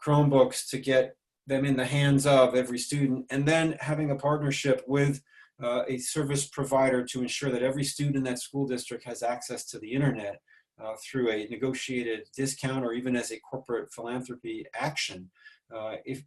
Chromebooks to get them in the hands of every student, and then having a partnership with a service provider to ensure that every student in that school district has access to the internet through a negotiated discount or even as a corporate philanthropy action. We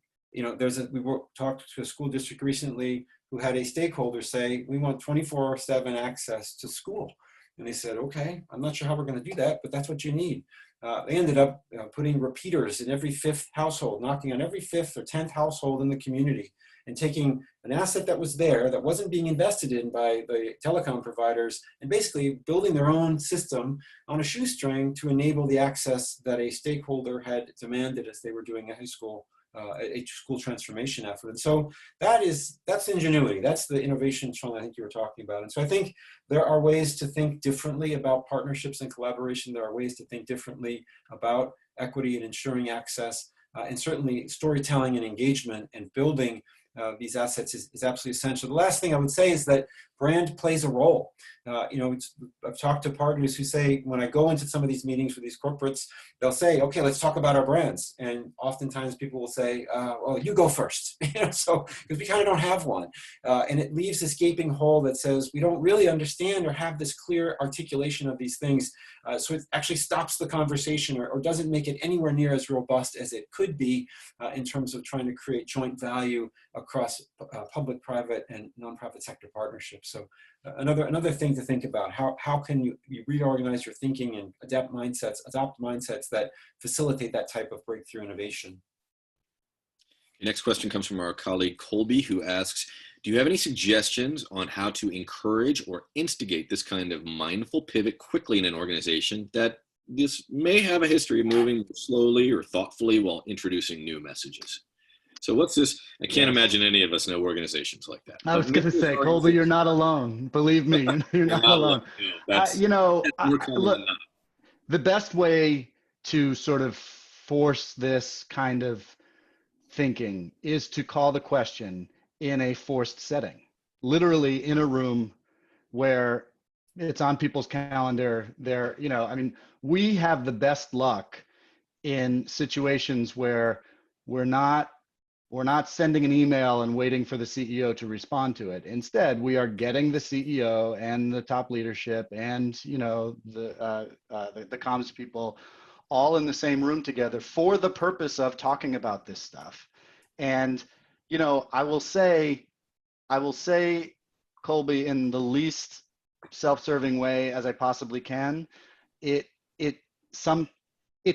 talked to a school district recently who had a stakeholder say, we want 24/7 access to school. And they said, okay, I'm not sure how we're going to do that, but that's what you need. They ended up putting repeaters in every 5th household, knocking on every 5th or 10th household in the community, and taking an asset that was there that wasn't being invested in by the telecom providers, and basically building their own system on a shoestring to enable the access that a stakeholder had demanded as they were doing a school transformation effort. And so that's ingenuity. That's the innovation, Shaun, I think you were talking about. And so I think there are ways to think differently about partnerships and collaboration. There are ways to think differently about equity and ensuring access, and certainly storytelling and engagement and building these assets is absolutely essential. The last thing I would say is that brand plays a role. I've talked to partners who say, when I go into some of these meetings with these corporates, they'll say, okay, let's talk about our brands. And oftentimes people will say, well, you go first, so because we kind of don't have one. And it leaves this gaping hole that says we don't really understand or have this clear articulation of these things. So it actually stops the conversation or doesn't make it anywhere near as robust as it could be in terms of trying to create joint value across public, private, and nonprofit sector partnerships. So another thing to think about, how can you reorganize your thinking and adopt mindsets that facilitate that type of breakthrough innovation. Your next question comes from our colleague Colby, who asks, do you have any suggestions on how to encourage or instigate this kind of mindful pivot quickly in an organization that this may have a history of moving slowly or thoughtfully while introducing new messages? So what's this? I can't imagine any of us know organizations like that. I was going to say, Colby, you're not alone. Believe me, you're not alone. Look, the best way to sort of force this kind of thinking is to call the question in a forced setting, literally in a room where it's on people's calendar. We have the best luck in situations where we're not sending an email and waiting for the CEO to respond to it. Instead, we are getting the CEO and the top leadership and the comms people all in the same room together for the purpose of talking about this stuff. And I will say, Colby, in the least self-serving way as I possibly can, it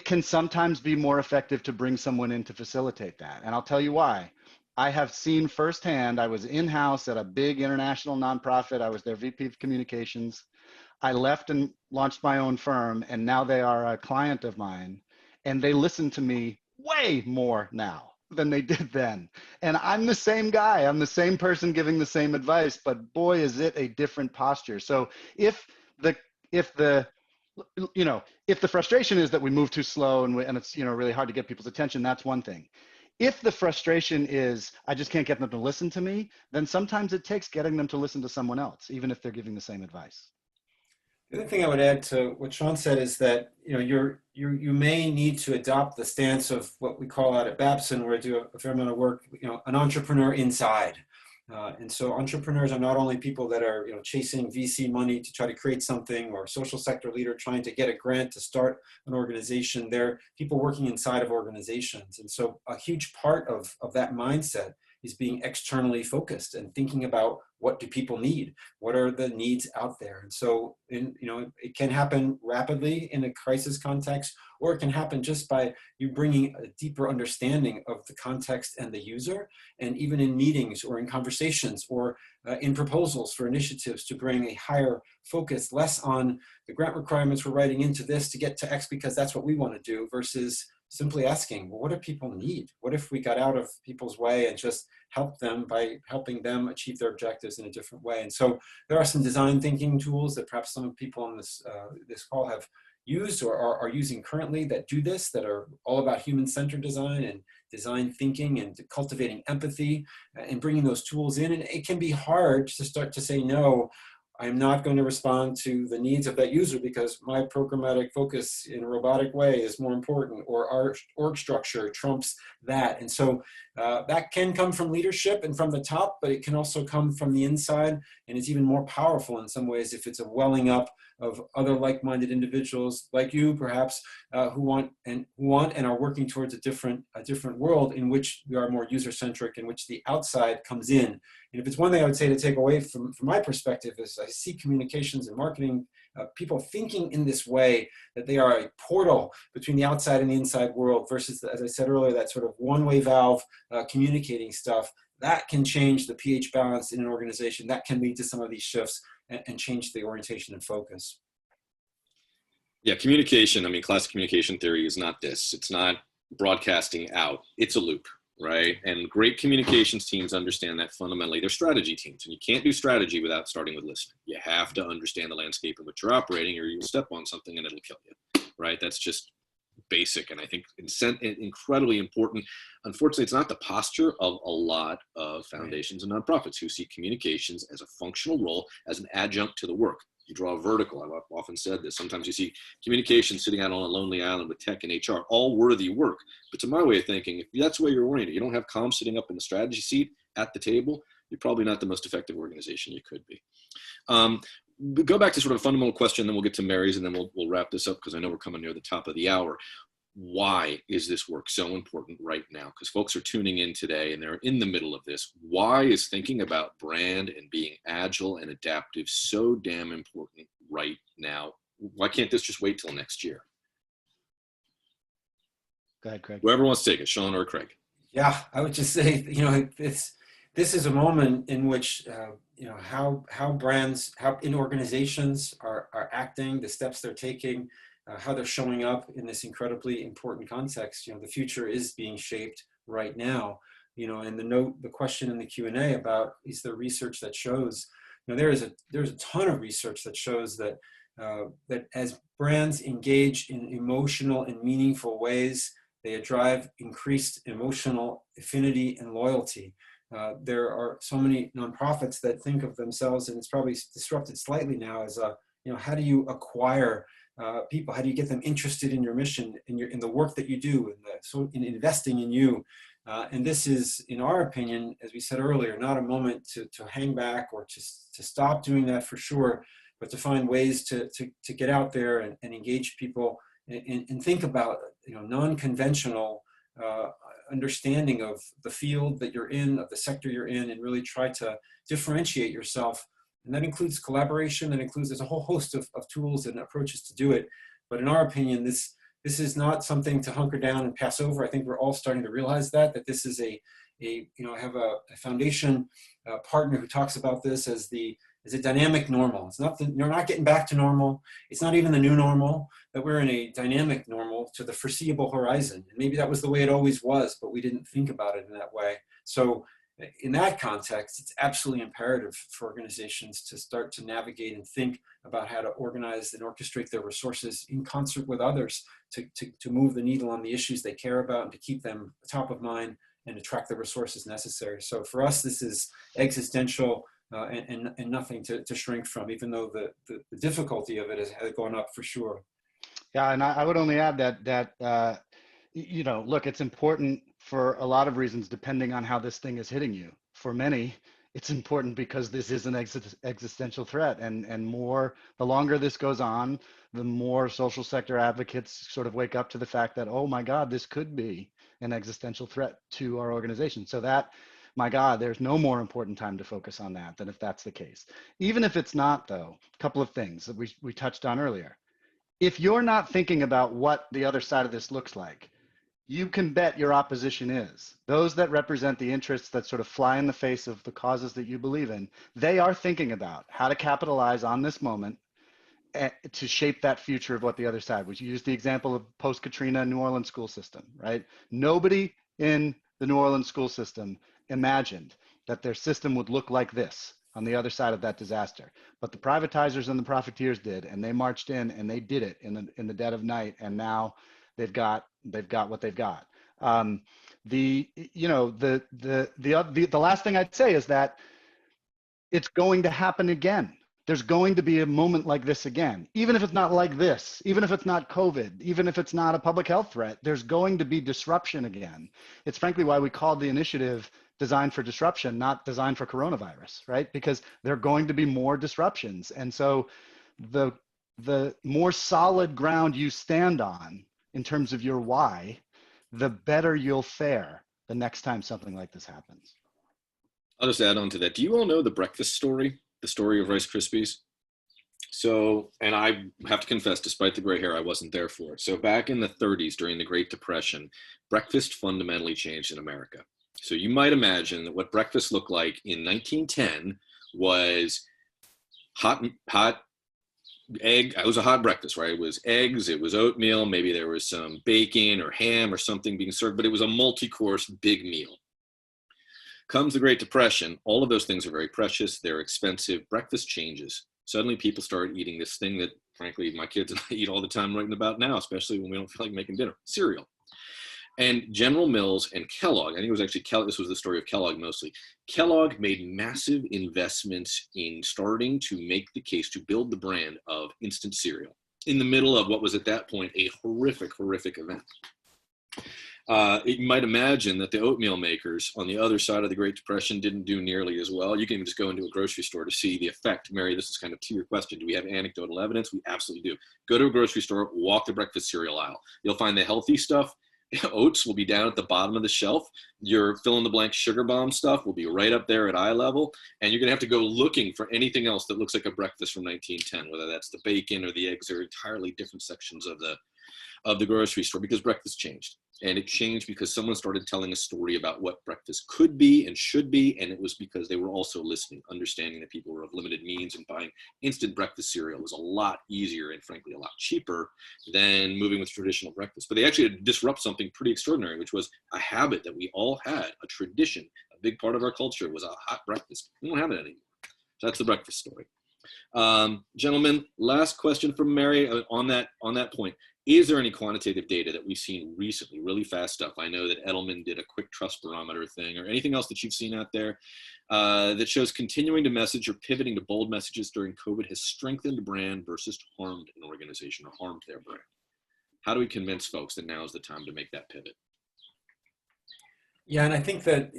can sometimes be more effective to bring someone in to facilitate that. And I'll tell you why. I have seen firsthand, I was in-house at a big international nonprofit. I was their VP of communications. I left and launched my own firm, and now they are a client of mine. And they listen to me way more now than they did then. And I'm the same guy. I'm the same person giving the same advice, but boy, is it a different posture. So if the frustration is that we move too slow and it's really hard to get people's attention, that's one thing. If the frustration is I just can't get them to listen to me, then sometimes it takes getting them to listen to someone else, even if they're giving the same advice. The other thing I would add to what Shaun said is that, you may need to adopt the stance of what we call out at Babson, where I do a fair amount of work, an entrepreneur inside. And so entrepreneurs are not only people that are chasing VC money to try to create something, or social sector leader trying to get a grant to start an organization. They're people working inside of organizations. And so a huge part of that mindset is being externally focused and thinking about, what do people need? What are the needs out there? And so, it can happen rapidly in a crisis context, or it can happen just by you bringing a deeper understanding of the context and the user, and even in meetings or in conversations or in proposals for initiatives, to bring a higher focus, less on the grant requirements we're writing into this to get to X because that's what we want to do, versus simply asking, well, what do people need? What if we got out of people's way and just helped them by helping them achieve their objectives in a different way? And so there are some design thinking tools that perhaps some people on this call have used or are using currently that do this, that are all about human-centered design and design thinking and cultivating empathy and bringing those tools in. And it can be hard to start to say, no, I'm not going to respond to the needs of that user because my programmatic focus in a robotic way is more important, or our org structure trumps that. And so that can come from leadership and from the top, but it can also come from the inside. And it's even more powerful in some ways if it's a welling up of other like-minded individuals like you, perhaps, who want and are working towards a different world in which we are more user-centric, in which the outside comes in. And if it's one thing I would say to take away from my perspective, is I see communications and marketing people thinking in this way, that they are a portal between the outside and the inside world, versus, as I said earlier, that sort of one-way valve communicating stuff. That can change the pH balance in an organization. That can lead to some of these shifts and change the orientation and focus. Yeah, communication, classic communication theory is not this. It's not broadcasting out. It's a loop, right? And great communications teams understand that fundamentally. They're strategy teams, and you can't do strategy without starting with listening. You have to understand the landscape in which you're operating, or you'll step on something and it'll kill you, right? That's just basic, and I think incredibly important. Unfortunately, it's not the posture of a lot of foundations and nonprofits who see communications as a functional role, as an adjunct to the work. You draw a vertical. I've often said this. Sometimes you see communication sitting out on a lonely island with tech and HR, all worthy work. But to my way of thinking, if that's the way you're oriented, you don't have comms sitting up in the strategy seat at the table, you're probably not the most effective organization you could be. Go back to sort of a fundamental question, then we'll get to Mary's, and then we'll wrap this up because I know we're coming near the top of the hour. Why is this work so important right now? Because folks are tuning in today and they're in the middle of this. Why is thinking about brand and being agile and adaptive so damn important right now? Why can't this just wait till next year? Go ahead, Craig. Whoever wants to take it, Shaun or Craig. Yeah, I would just say, this is a moment in which, how brands, how in organizations are acting, the steps they're taking, how they're showing up in this incredibly important context. The future is being shaped right now. And the question in the Q&A about, is there research that shows, there's a ton of research that shows that that as brands engage in emotional and meaningful ways, they drive increased emotional affinity and loyalty. There are so many nonprofits that think of themselves, and it's probably disrupted slightly now, as how do you acquire people? How do you get them interested in your mission, in the work that you do, in investing in you? And this is, in our opinion, as we said earlier, not a moment to hang back or to stop doing that for sure, but to find ways to get out there and engage people and think about non-conventional understanding of the field that you're in, of the sector you're in, and really try to differentiate yourself. And that includes collaboration, there's a whole host of tools and approaches to do it. But in our opinion, this is not something to hunker down and pass over. I think we're all starting to realize that this is I have a foundation partner who talks about this as a dynamic normal. It's not you're not getting back to normal. It's not even the new normal, that we're in a dynamic normal to the foreseeable horizon. And maybe that was the way it always was, but we didn't think about it in that way. So in that context, it's absolutely imperative for organizations to start to navigate and think about how to organize and orchestrate their resources in concert with others to move the needle on the issues they care about and to keep them top of mind and attract the resources necessary. So for us, this is existential. and nothing to shrink from, even though the difficulty of it has gone up for sure. Yeah, and I would only add that look, it's important for a lot of reasons depending on how this thing is hitting you. For many, it's important because this is an existential threat, and the longer this goes on, the more social sector advocates sort of wake up to the fact that, oh my God, this could be an existential threat to our organization. So that, my God, there's no more important time to focus on that than if that's the case. Even if it's not, though, a couple of things that we touched on earlier. If you're not thinking about what the other side of this looks like, you can bet your opposition is. Those that represent the interests that sort of fly in the face of the causes that you believe in, they are thinking about how to capitalize on this moment to shape that future of what the other side was. You used the example of post-Katrina New Orleans school system, right? Nobody in the New Orleans school system imagined that their system would look like this on the other side of that disaster. But the privatizers and the profiteers did, and they marched in and they did it in the dead of night, and now they've got what they've got. The last thing I'd say is that it's going to happen again. There's going to be a moment like this again, even if it's not like this, even if it's not COVID, even if it's not a public health threat, there's going to be disruption again. It's frankly why we called the initiative Designed for Disruption, not Designed for Coronavirus, right? Because there are going to be more disruptions. And so the more solid ground you stand on in terms of your why, the better you'll fare the next time something like this happens. I'll just add on to that. Do you all know the breakfast story? The story of Rice Krispies? So, and I have to confess, despite the gray hair, I wasn't there for it. So back in the 30s, during the Great Depression, breakfast fundamentally changed in America. So you might imagine that what breakfast looked like in 1910 was hot egg. It was a hot breakfast, right? It was eggs, it was oatmeal, maybe there was some bacon or ham or something being served, but it was a multi-course big meal. Comes the Great Depression, all of those things are very precious, they're expensive, breakfast changes. Suddenly people start eating this thing that, frankly, my kids and I eat all the time right about now, especially when we don't feel like making dinner, cereal. And General Mills and Kellogg, I think it was actually this was the story of Kellogg mostly. Kellogg made massive investments in starting to make the case to build the brand of instant cereal in the middle of what was at that point a horrific event. You might imagine that the oatmeal makers on the other side of the Great Depression didn't do nearly as well. You can even just go into a grocery store to see the effect. Mary, this is kind of to your question. Do we have anecdotal evidence? We absolutely do. Go to a grocery store, walk the breakfast cereal aisle. You'll find the healthy stuff. Oats will be down at the bottom of the shelf. Your fill-in-the-blank sugar bomb stuff will be right up there at eye level. And you're going to have to go looking for anything else that looks like a breakfast from 1910, whether that's the bacon or the eggs or entirely different sections of the grocery store, because breakfast changed. And it changed because someone started telling a story about what breakfast could be and should be. And it was because they were also listening, understanding that people were of limited means, and buying instant breakfast cereal was a lot easier and frankly a lot cheaper than moving with traditional breakfast. But they actually had to disrupt something pretty extraordinary, which was a habit that we all had, a tradition. A big part of our culture was a hot breakfast. We don't have it anymore. So that's the breakfast story. Gentlemen, last question from Mary on that point. Is there any quantitative data that we've seen recently, really fast stuff? I know that Edelman did a quick trust barometer thing, or anything else that you've seen out there that shows continuing to message or pivoting to bold messages during COVID has strengthened a brand versus harmed an organization or harmed their brand. How do we convince folks that now is the time to make that pivot? Yeah, and I think that,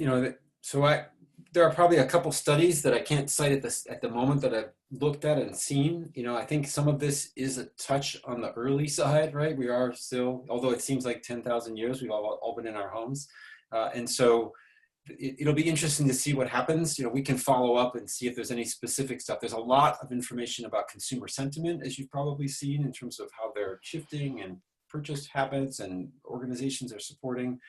there are probably a couple studies that I can't cite at the moment that I've looked at and seen. I think some of this is a touch on the early side, right? We are still, although it seems like 10,000 years, we've all been in our homes. And so it'll be interesting to see what happens. We can follow up and see if there's any specific stuff. There's a lot of information about consumer sentiment, as you've probably seen, in terms of how they're shifting and purchase habits and organizations are supporting.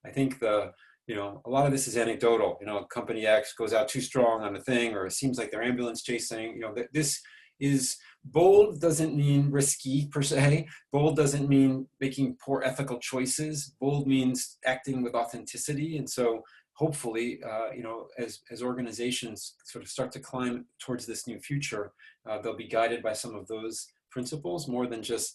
I think a lot of this is anecdotal. Company X goes out too strong on a thing, or it seems like they're ambulance chasing. This is bold doesn't mean risky per se. Bold doesn't mean making poor ethical choices. Bold means acting with authenticity. And so hopefully, as organizations sort of start to climb towards this new future, they'll be guided by some of those principles more than just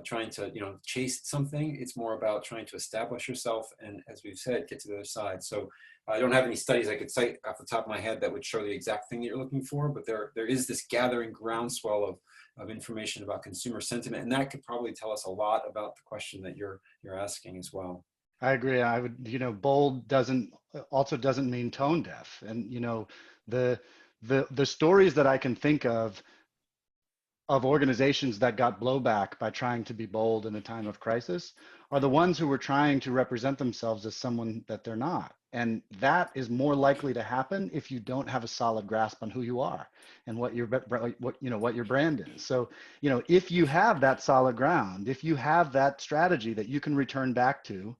trying to, chase something. It's more about trying to establish yourself and, as we've said, get to the other side. So I don't have any studies I could cite off the top of my head that would show the exact thing that you're looking for, but there is this gathering groundswell of information about consumer sentiment, and that could probably tell us a lot about the question that you're asking as well. I agree. I would, bold doesn't mean tone deaf. And, the stories that I can think of organizations that got blowback by trying to be bold in a time of crisis are the ones who were trying to represent themselves as someone that they're not. And that is more likely to happen if you don't have a solid grasp on who you are and what your brand is. So, if you have that solid ground, if you have that strategy that you can return back to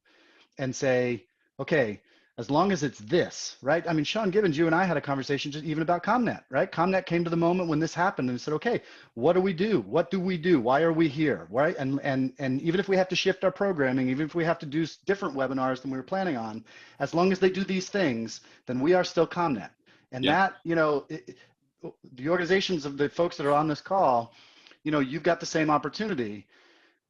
and say, okay, as long as it's this, right? I mean, Shaun Gibbons, you and I had a conversation just even about ComNet, right? ComNet came to the moment when this happened and said, okay, what do we do? What do we do? Why are we here, right? And even if we have to shift our programming, even if we have to do different webinars than we were planning on, as long as they do these things, then we are still ComNet. And that, the organizations of the folks that are on this call, you've got the same opportunity.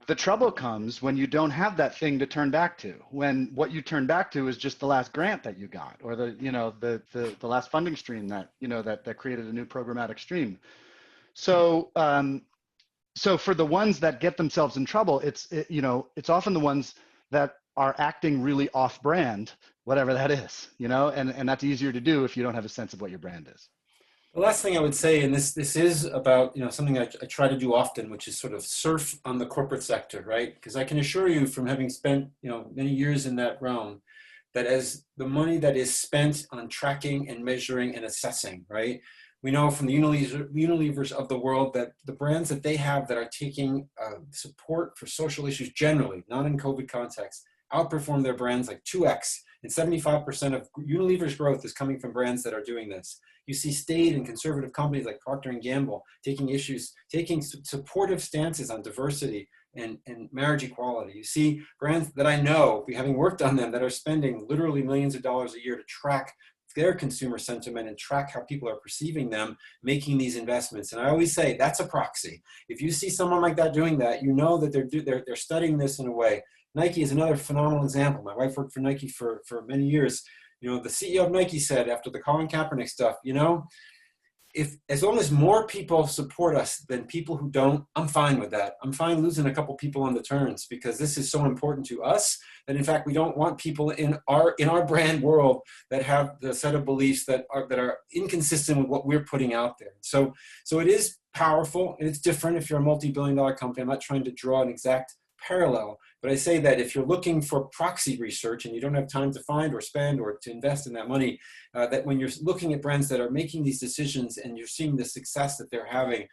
The trouble comes when you don't have that thing to turn back to, when what you turn back to is just the last grant that you got, or the last funding stream that, that created a new programmatic stream. So, so for the ones that get themselves in trouble, it's often the ones that are acting really off brand, whatever that is, and that's easier to do if you don't have a sense of what your brand is. The last thing I would say, and this is about something I try to do often, which is sort of surf on the corporate sector, right? Because I can assure you, from having spent many years in that realm, that as the money that is spent on tracking and measuring and assessing, right? We know from the Unilevers of the world that the brands that they have that are taking support for social issues generally, not in COVID context, outperform their brands like 2x, and 75% of Unilever's growth is coming from brands that are doing this. You see staid and conservative companies like Procter & Gamble taking supportive stances on diversity and marriage equality. You see brands that I know, having worked on them, that are spending literally millions of dollars a year to track their consumer sentiment and track how people are perceiving them, making these investments. And I always say that's a proxy. If you see someone like that doing that, you know that they're studying this in a way. Nike is another phenomenal example. My wife worked for Nike for many years. The CEO of Nike said after the Colin Kaepernick stuff, as long as more people support us than people who don't, I'm fine with that. I'm fine losing a couple people on the turns, because this is so important to us that, in fact, we don't want people in our brand world that have the set of beliefs that are inconsistent with what we're putting out there. So it is powerful, and it's different if you're a multi-billion-dollar company. I'm not trying to draw an exact parallel, but I say that if you're looking for proxy research and you don't have time to find or spend or to invest in that money, that when you're looking at brands that are making these decisions and you're seeing the success that they're having,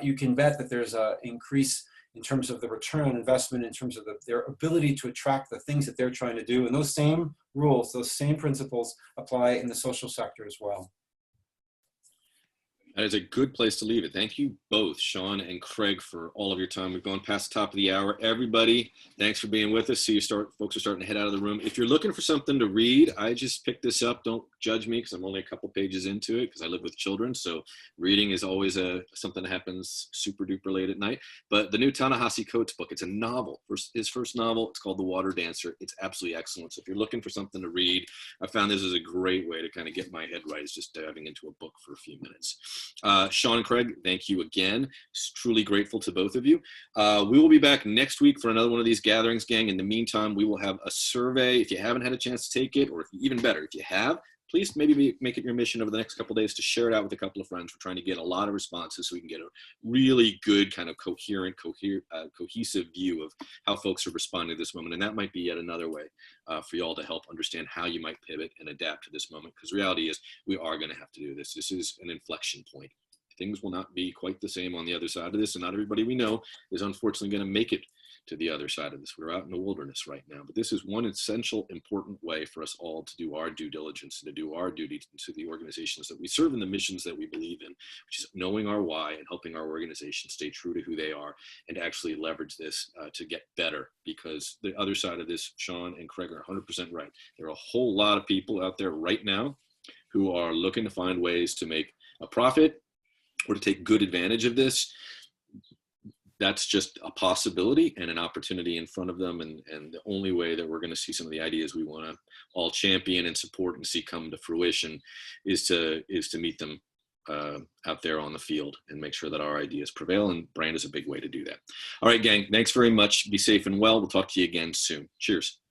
you can bet that there's an increase in terms of the return on investment, in terms of their ability to attract the things that they're trying to do. And those same rules, those same principles apply in the social sector as well. That is a good place to leave it. Thank you both, Shaun and Craig, for all of your time. We've gone past the top of the hour. Everybody, thanks for being with us. See, folks are starting to head out of the room. If you're looking for something to read, I just picked this up. Don't judge me, because I'm only a couple pages into it, because I live with children. So reading is always something that happens super duper late at night. But the new Ta-Nehisi Coates book, it's a novel. His first novel, it's called The Water Dancer. It's absolutely excellent. So if you're looking for something to read, I found this is a great way to kind of get my head right, is just diving into a book for a few minutes. Shaun and Craig, thank you again. Truly grateful to both of you. We will be back next week for another one of these gatherings, gang. In the meantime, we will have a survey. If you haven't had a chance to take it, or even better, if you have, please maybe make it your mission over the next couple of days to share it out with a couple of friends. We're trying to get a lot of responses so we can get a really good kind of coherent, cohesive view of how folks are responding to this moment. And that might be yet another way for y'all to help understand how you might pivot and adapt to this moment. Because reality is, we are going to have to do this. This is an inflection point. Things will not be quite the same on the other side of this, and not everybody we know is unfortunately going to make it to the other side of this. We're out in the wilderness right now, but this is one essential, important way for us all to do our due diligence and to do our duty to the organizations that we serve and the missions that we believe in, which is knowing our why and helping our organizations stay true to who they are and actually leverage this to get better. Because the other side of this, Shaun and Craig are 100% right. There are a whole lot of people out there right now who are looking to find ways to make a profit or to take good advantage of this. that's just a possibility and an opportunity in front of them. And the only way that we're going to see some of the ideas we want to all champion and support and see come to fruition is to meet them out there on the field and make sure that our ideas prevail. And brand is a big way to do that. All right, gang, thanks very much. Be safe and well. We'll talk to you again soon. Cheers.